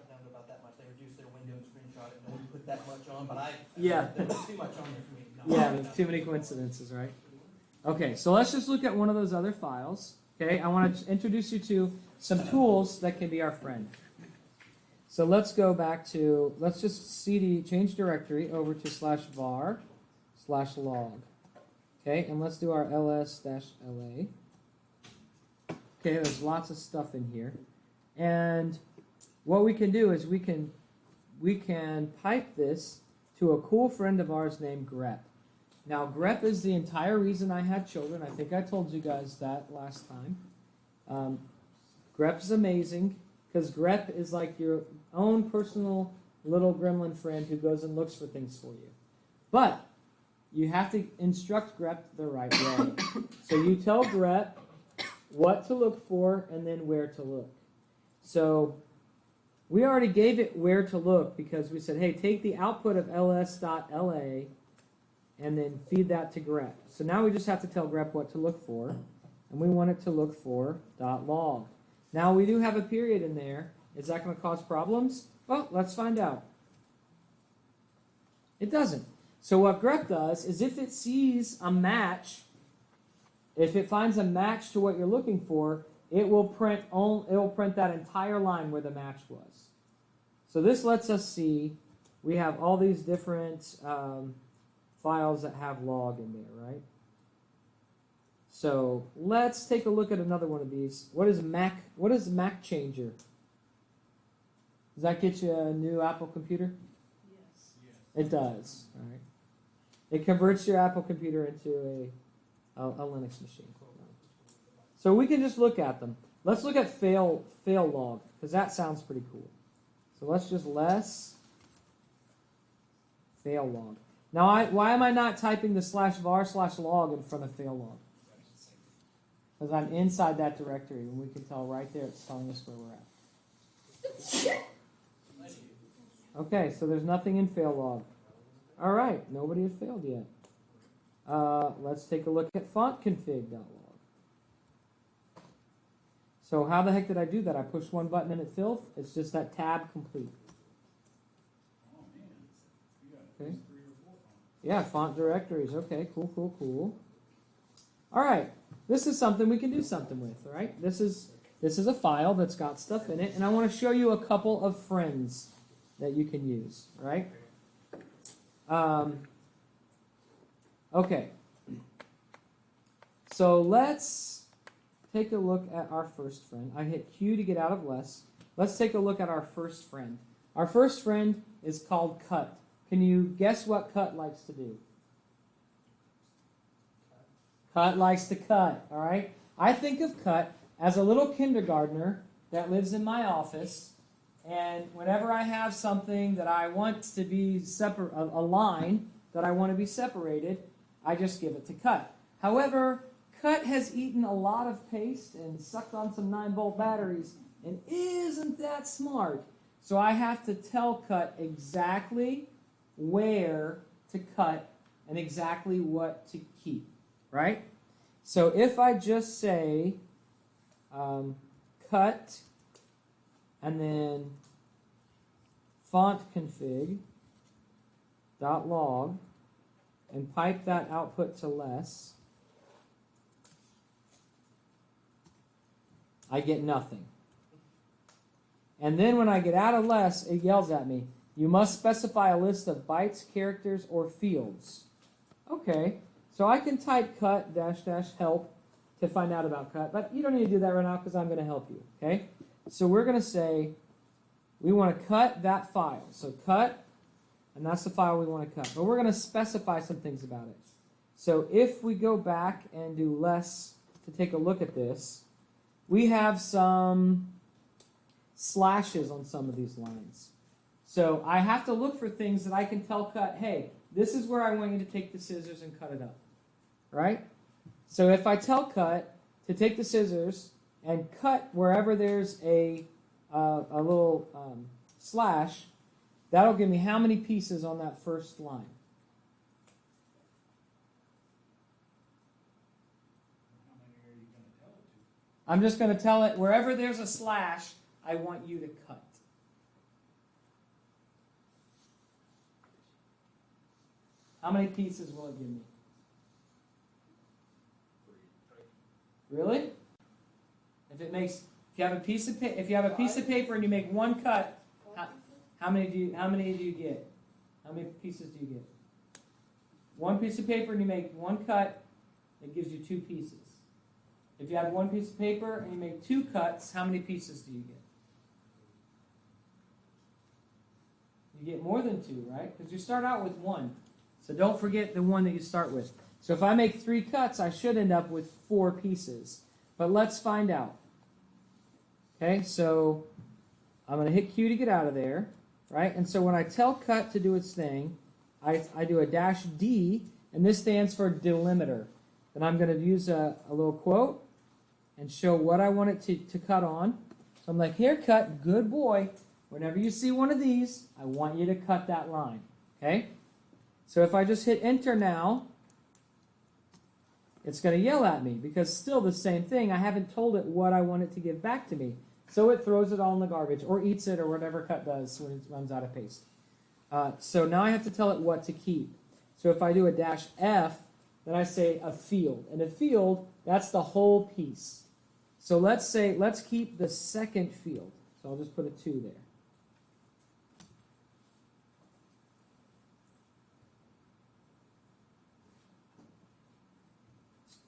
Speaker 9: down to about that much. They reduced their window and screenshot it. No one put that much on, but
Speaker 1: Yeah.
Speaker 9: there was too much on there for me.
Speaker 1: Yeah, there's too many coincidences, right? Okay, so let's just look at one of those other files. Okay, I want to introduce you to some tools that can be our friend. So let's go back to, let's just cd, change directory over to /var/log. Okay, and let's do our ls-la. Okay, there's lots of stuff in here. And what we can do is we can pipe this to a cool friend of ours named grep. Now, grep is the entire reason I had children. I think I told you guys that last time. Grep is amazing because grep is like your own personal little gremlin friend who goes and looks for things for you. But you have to instruct grep the right way. So you tell grep what to look for and then where to look. So we already gave it where to look because we said, hey, take the output of ls.la and then feed that to grep. So now we just have to tell grep what to look for, and we want it to look for .log. Now we do have a period in there. Is that going to cause problems? Well, let's find out. It doesn't. So what grep does is if it sees a match, if it finds a match to what you're looking for, it will print that entire line where the match was. So this lets us see we have all these different files that have log in there, right? So let's take a look at another one of these. What is Mac Changer? Does that get you a new Apple computer?
Speaker 3: Yes.
Speaker 1: It does. All right. It converts your Apple computer into a Linux machine. So we can just look at them. Let's look at fail log because that sounds pretty cool. So let's just fail log. Now, why am I not typing the /var/log in front of fail log? Because I'm inside that directory, and we can tell right there it's telling us where we're at. Okay, so there's nothing in fail log. All right, nobody has failed yet. Let's take a look at fontconfig.log. So how the heck did I do that? I pushed one button and it filled. It's just that tab complete. Okay. Yeah, font directories. Okay, cool. All right, this is something we can do something with. All right, this is a file that's got stuff in it, and I want to show you a couple of friends that you can use. All right. Okay. So let's take a look at our first friend. I hit Q to get out of less. Let's take a look at our first friend. Our first friend is called cut. Can you guess what cut likes to do? Cut likes to cut, all right? I think of cut as a little kindergartner that lives in my office, and whenever I have something that I want to be separate, a line that I want to be separated, I just give it to cut. However, cut has eaten a lot of paste and sucked on some 9-volt batteries and isn't that smart. So I have to tell cut exactly where to cut and exactly what to keep, right? So if I just say cut and then font config, dot log and pipe that output to less, I get nothing. And then when I get out of less, it yells at me, you must specify a list of bytes, characters, or fields. Okay, so I can type cut -- help to find out about cut, but you don't need to do that right now because I'm going to help you. Okay, so we're going to say we want to cut that file. So cut, and that's the file we want to cut. But we're going to specify some things about it. So if we go back and do less to take a look at this, we have some slashes on some of these lines. So I have to look for things that I can tell cut, hey, this is where I want you to take the scissors and cut it up. Right? So if I tell cut to take the scissors and cut wherever there's a little slash, that'll give me how many pieces on that first line?
Speaker 9: How many are you going to tell it to?
Speaker 1: I'm just going to tell it wherever there's a slash, I want you to cut. How many pieces will it give me? Really? If you have a piece of paper and you make one cut, how many do you get? How many pieces do you get? One piece of paper and you make one cut, it gives you 2 pieces. If you have one piece of paper and you make 2 cuts, how many pieces do you get? You get more than 2, right? Because you start out with 1. So don't forget the one that you start with. So if I make 3 cuts, I should end up with 4 pieces. But let's find out. Okay, so I'm going to hit Q to get out of there, right? And so when I tell cut to do its thing, I do a -D, and this stands for delimiter. Then I'm going to use a little quote and show what I want it to cut on. So I'm like, here, cut, good boy. Whenever you see one of these, I want you to cut that line. Okay? So if I just hit enter now, it's going to yell at me because still the same thing. I haven't told it what I want it to give back to me. So it throws it all in the garbage or eats it or whatever cut does when it runs out of paste. So now I have to tell it what to keep. So if I do a -F, then I say a field. And a field, that's the whole piece. So let's keep the second field. So I'll just put a 2 there.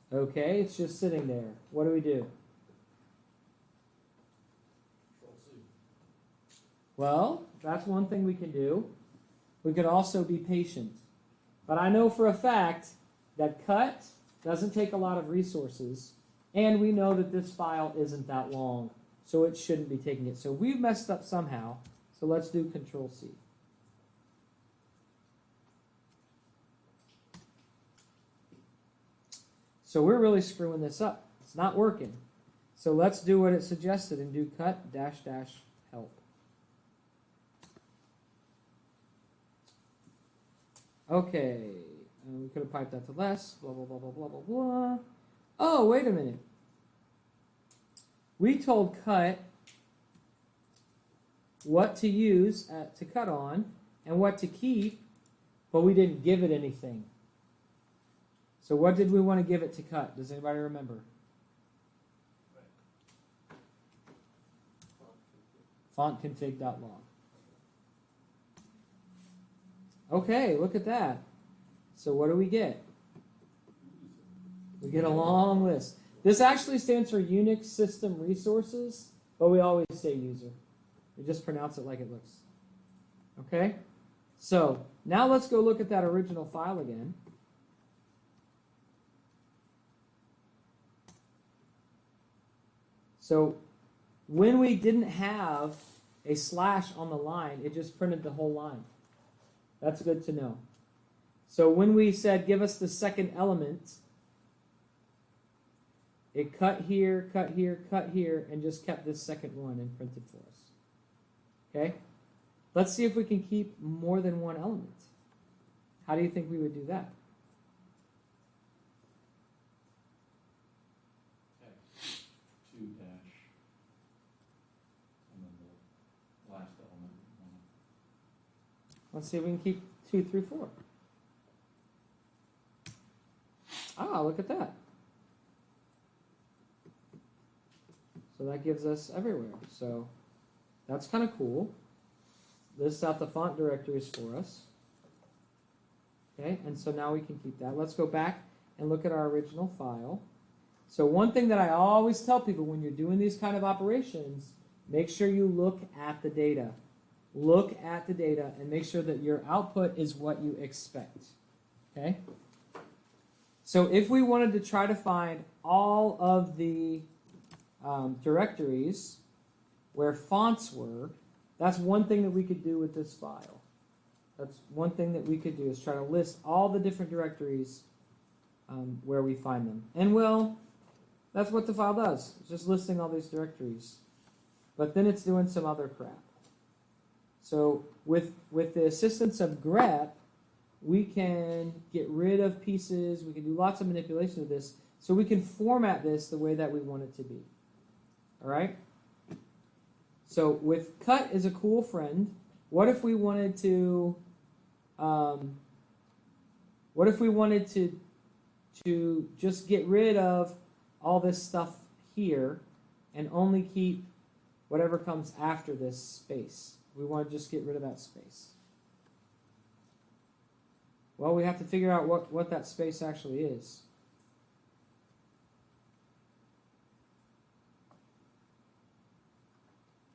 Speaker 1: Okay, it's just sitting there. What do we do?
Speaker 2: Control-C.
Speaker 1: Well, that's one thing we can do. We could also be patient. But I know for a fact that cut doesn't take a lot of resources, and we know that this file isn't that long, so it shouldn't be taking it. So we've messed up somehow, so let's do Control-C. So we're really screwing this up. It's not working. So let's do what it suggested and do cut -- help. Okay. We could have piped that to less. Blah, blah, blah, blah, blah, blah, blah. Oh, wait a minute. We told cut what to use to cut on and what to keep, but we didn't give it anything. So what did we want to give it to cut? Does anybody remember? Fontconfig.log. Okay, look at that. So what do we get? We get a long list. This actually stands for Unix System Resources, but we always say user. We just pronounce it like it looks. Okay? So now let's go look at that original file again. So when we didn't have a slash on the line, it just printed the whole line. That's good to know. So when we said give us the second element, it cut here, cut here, cut here, and just kept this second one and printed for us. Okay? Let's see if we can keep more than one element. How do you think we would do that?
Speaker 2: Text 2 dash, and then the last element.
Speaker 1: Let's see if we can keep 2 through 4. Ah, look at that. So that gives us everywhere. So that's kind of cool. Lists out the font directories for us. Okay, and so now we can keep that. Let's go back and look at our original file. So one thing that I always tell people when you're doing these kind of operations, make sure you look at the data. Look at the data and make sure that your output is what you expect. Okay? So if we wanted to try to find all of the directories where fonts were, that's one thing that we could do with this file. That's one thing that we could do is try to list all the different directories where we find them. And well, that's what the file does. It's just listing all these directories. But then it's doing some other crap. So with the assistance of grep, we can get rid of pieces. We can do lots of manipulation of this. So we can format this the way that we want it to be. All right? So with cut is a cool friend. What if we wanted to just get rid of all this stuff here and only keep whatever comes after this space? We want to just get rid of that space. Well, we have to figure out what that space actually is.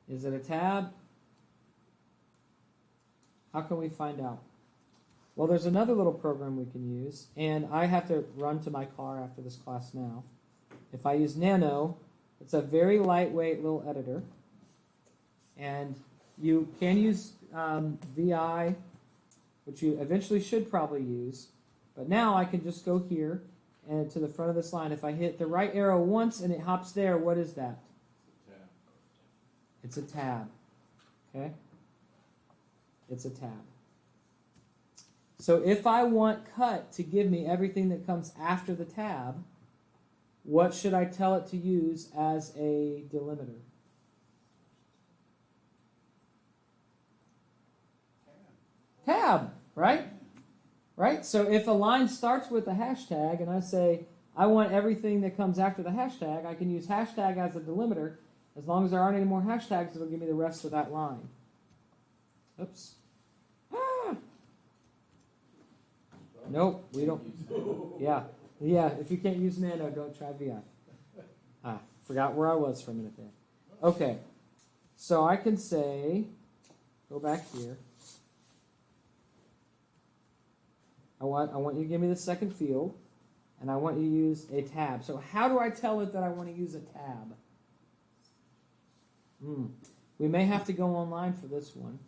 Speaker 1: Is it a tab? How can we find out? Well, there's another little program we can use, and I have to run to my car after this class now. If I use Nano, it's a very lightweight little editor, and you can use VI, which you eventually should probably use, but now I can just go here and to the front of this line. If I hit the right arrow once and it hops there, what is that? It's a tab. Okay? It's a tab. So if I want cut to give me everything that comes after the tab, what should I tell it to use as a delimiter? Tab, right? Right? So if a line starts with a hashtag and I say, I want everything that comes after the hashtag, I can use hashtag as a delimiter. As long as there aren't any more hashtags, it'll give me the rest of that line. Oops. Ah. Nope, we don't. Yeah, if you can't use Nano, don't try VI. Forgot where I was for a minute there. Okay, so I can say, go back here. I want you to give me the second field, and I want you to use a tab. So how do I tell it that I want to use a tab? We may have to go online for this one.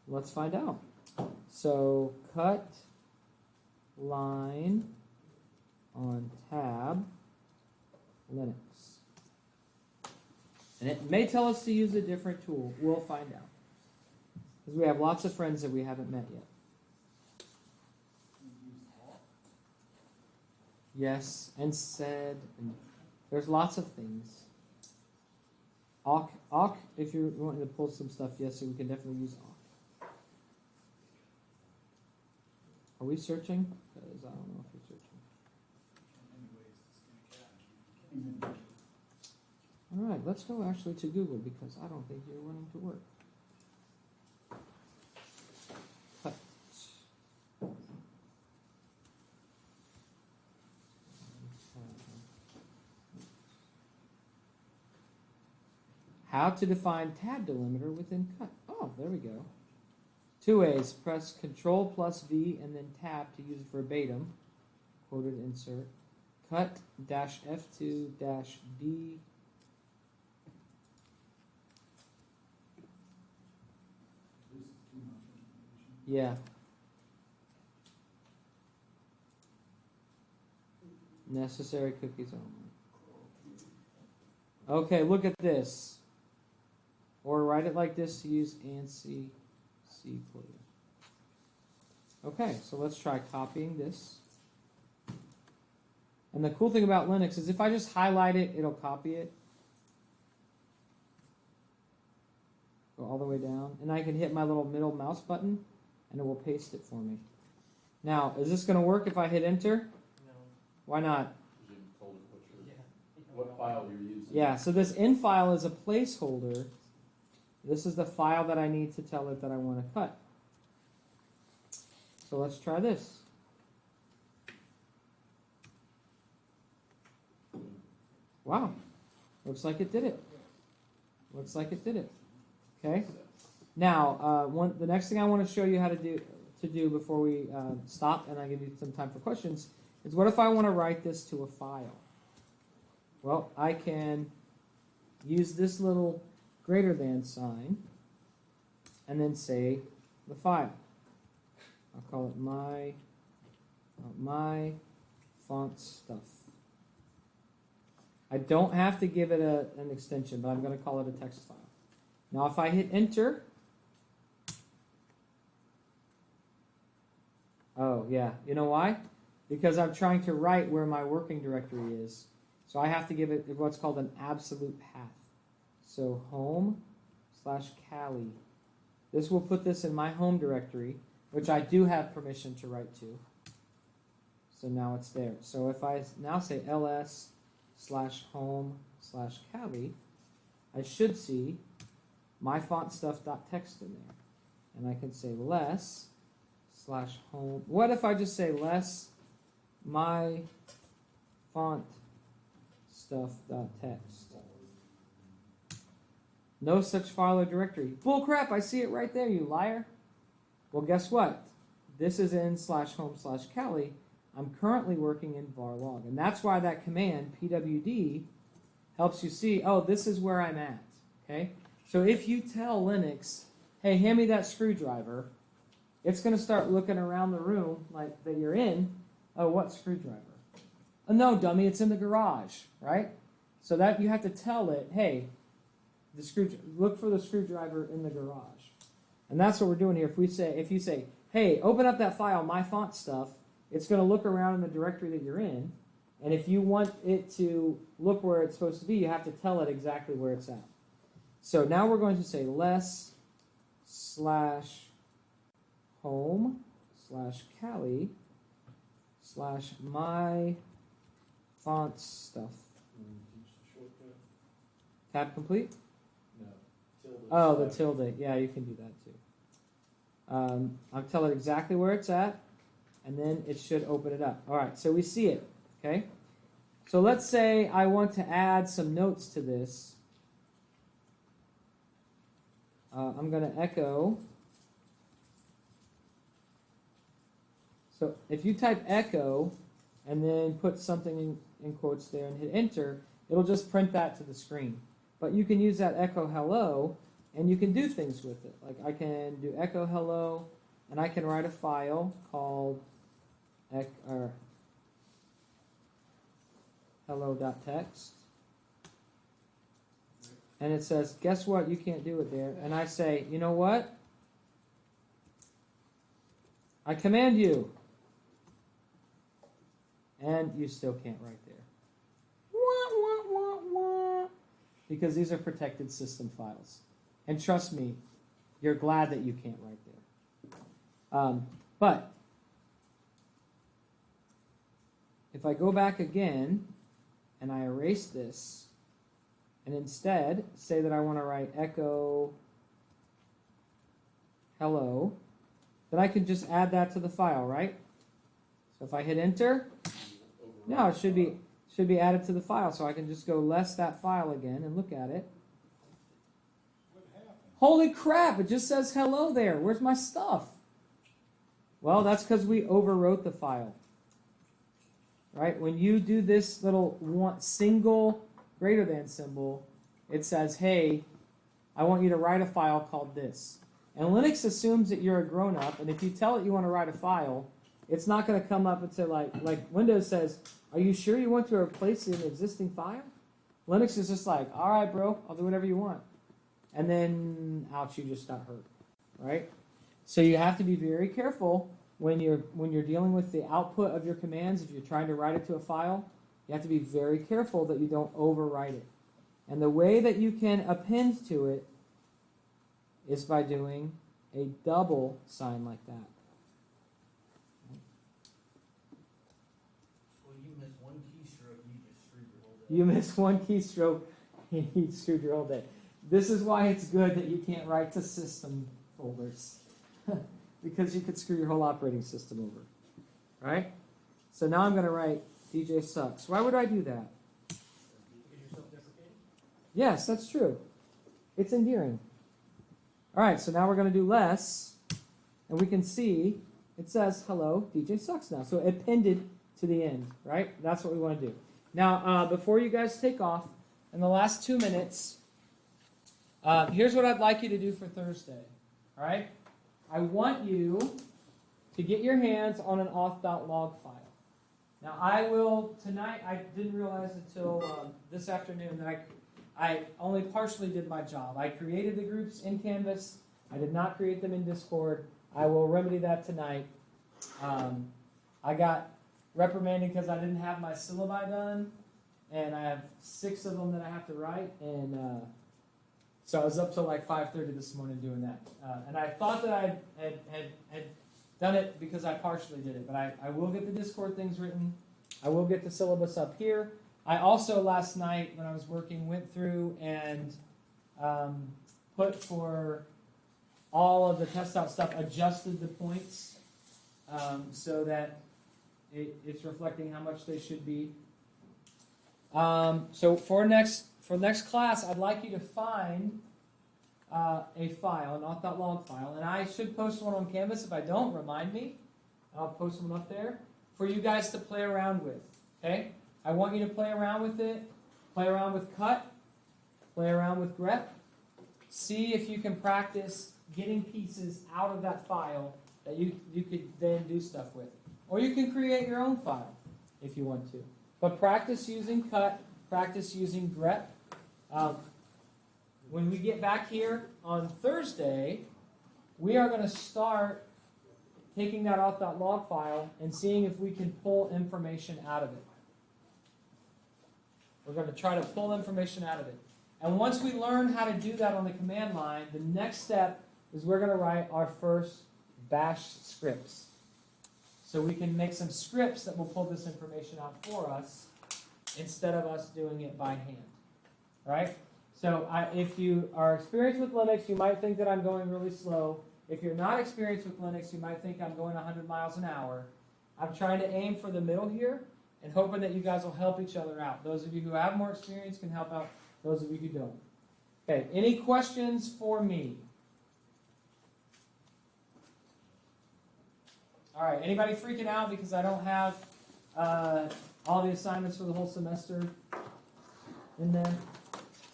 Speaker 1: Let's find out. So cut line on tab Linux. And it may tell us to use a different tool. We'll find out. Because we have lots of friends that we haven't met yet. Yes, and said, and there's lots of things. Awk, if you're wanting to pull some stuff, yes, so we can definitely use awk. Are we searching? Because I don't know if you're searching. All right, let's go actually to Google because I don't think you're wanting to work. Cut. How to define tab delimiter within cut. Oh, there we go. 2 ways. Press Control plus V and then tab to use verbatim. Quoted insert. Cut -F2 -D. Yeah. Necessary cookies only. Okay, look at this. Or write it like this to use ANSI C clue. Okay, so let's try copying this. And the cool thing about Linux is if I just highlight it, it'll copy it. all the way down, and I can hit my little middle mouse button, and it will paste it for me. Now, is this going to work if I hit enter?
Speaker 3: No.
Speaker 1: Why not?
Speaker 2: You told it
Speaker 3: Yeah.
Speaker 2: what file you're using.
Speaker 1: Yeah, so this in file is a placeholder. This is the file that I need to tell it that I want to cut. So let's try this. Wow, looks like it did it. Looks like it did it. Okay. Now, the next thing I want to show you how to do before we stop, and I give you some time for questions, is what if I want to write this to a file? Well, I can use this little greater than sign, and then say the file. I'll call it my font stuff. I don't have to give it an extension, but I'm going to call it a text file. Now, if I hit enter, oh yeah, you know why? Because I'm trying to write where my working directory is. So I have to give it what's called an absolute path. So home/Cali. This will put this in my home directory, which I do have permission to write to. So now it's there. So if I now say ls/home/Cali, I should see my fontstuff.txt in there. And I can say less/home. What if I just say less my fontstuff.txt? No such file or directory. Bull crap, I see it right there, you liar. Well, guess what? This is in /home/Cali. I'm currently working in varlog. And that's why that command, pwd, helps you see, oh, this is where I'm at. Okay? So if you tell Linux, hey, hand me that screwdriver, it's going to start looking around the room like that you're in. Oh, what screwdriver? Oh, no, dummy, it's in the garage, right? So that you have to tell it, hey, look for the screwdriver in the garage. And that's what we're doing here. If you say, hey, open up that file, my font stuff, it's going to look around in the directory that you're in. And if you want it to look where it's supposed to be, you have to tell it exactly where it's at. So now we're going to say less/home/Cali/my font stuff. Tab complete?
Speaker 2: No. Tilde.
Speaker 1: Oh, the tilde. Yeah, you can do that too. I'll tell it exactly where it's at, and then it should open it up. All right, so we see it. Okay. So let's say I want to add some notes to this. I'm going to echo. So if you type echo and then put something in quotes there and hit enter, it'll just print that to the screen. But you can use that echo hello and you can do things with it. Like I can do echo hello and I can write a file called hello.txt. And it says, guess what? You can't do it there. And I say, you know what? I command you. And you still can't write there. Wah, wah, wah, wah. Because these are protected system files. And trust me, you're glad that you can't write there. But if I go back again and I erase this, and instead say that I want to write echo hello, then I can just add that to the file, right? So if I hit enter, now it should be added to the file. So I can just go less that file again and look at it. Holy crap, it just says hello there. Where's my stuff? Well, that's because we overwrote the file. Right? When you do this little single greater than symbol, it says, hey, I want you to write a file called this. And Linux assumes that you're a grown-up, and if you tell it you want to write a file, it's not going to come up and say, like Windows says, are you sure you want to replace an existing file? Linux is just like, all right, bro, I'll do whatever you want. And then, ouch, you just got hurt, right? So you have to be very careful when you're dealing with the output of your commands. If you're trying to write it to a file, you have to be very careful that you don't overwrite it. And the way that you can append to it is by doing a double sign like that.
Speaker 9: Well, you miss one keystroke, you just screwed your whole day.
Speaker 1: You miss one keystroke, you screwed your whole day. This is why it's good that you can't write to system folders. Because you could screw your whole operating system over. Right? So now I'm going to write DJ sucks. Why would I do that?
Speaker 9: Because you're self-deprecating?
Speaker 1: Yes, that's true. It's endearing. All right, so now we're going to do less. And we can see it says, hello, DJ sucks now. So it appended to the end, right? That's what we want to do. Now, before you guys take off, in the last 2 minutes, here's what I'd like you to do for Thursday. All right? I want you to get your hands on an auth.log file. Now, I will, tonight, I didn't realize until this afternoon that I only partially did my job. I created the groups in Canvas. I did not create them in Discord. I will remedy that tonight. I got reprimanded because I didn't have my syllabi done, and I have 6 of them that I have to write, and so I was up till like 5:30 this morning doing that. And I thought that I had done it because I partially did it, but I will get the Discord things written. I will get the syllabus up here. I also, last night when I was working, went through and put for all of the test out stuff, adjusted the points so that it's reflecting how much they should be. So for next class, I'd like you to find a file, an auth.log file, and I should post one on Canvas. If I don't, remind me. I'll post one up there for you guys to play around with. Okay? I want you to play around with it. Play around with cut. Play around with grep. See if you can practice getting pieces out of that file that you could then do stuff with. Or you can create your own file if you want to. But practice using cut. Practice using grep. When we get back here on Thursday, we are going to start taking that auth.log file and seeing if we can pull information out of it. We're going to try to pull information out of it. And once we learn how to do that on the command line, the next step is we're going to write our first bash scripts. So we can make some scripts that will pull this information out for us instead of us doing it by hand. All right? So if you are experienced with Linux, you might think that I'm going really slow. If you're not experienced with Linux, you might think I'm going 100 miles an hour. I'm trying to aim for the middle here and hoping that you guys will help each other out. Those of you who have more experience can help out those of you who don't. Okay, any questions for me? All right, anybody freaking out because I don't have all the assignments for the whole semester in there?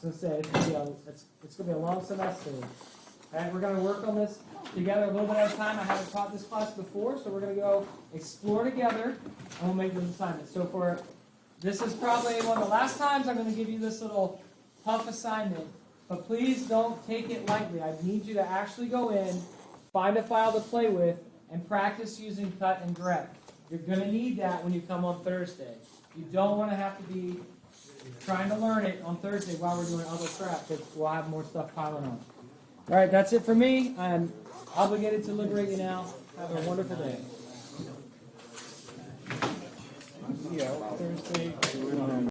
Speaker 1: So say it's gonna be a long semester. All right, we're gonna work on this together a little bit at a time. I haven't taught this class before, so we're gonna go explore together, and we'll make those assignments. So this is probably one of the last times I'm gonna give you this little tough assignment, but please don't take it lightly. I need you to actually go in, find a file to play with, and practice using cut and grep. You're gonna need that when you come on Thursday. You don't want to have to be trying to learn it on Thursday while we're doing other crap, because we'll have more stuff piling on. All right, that's it for me. I'm obligated to liberate you now. Have a wonderful day. Thursday.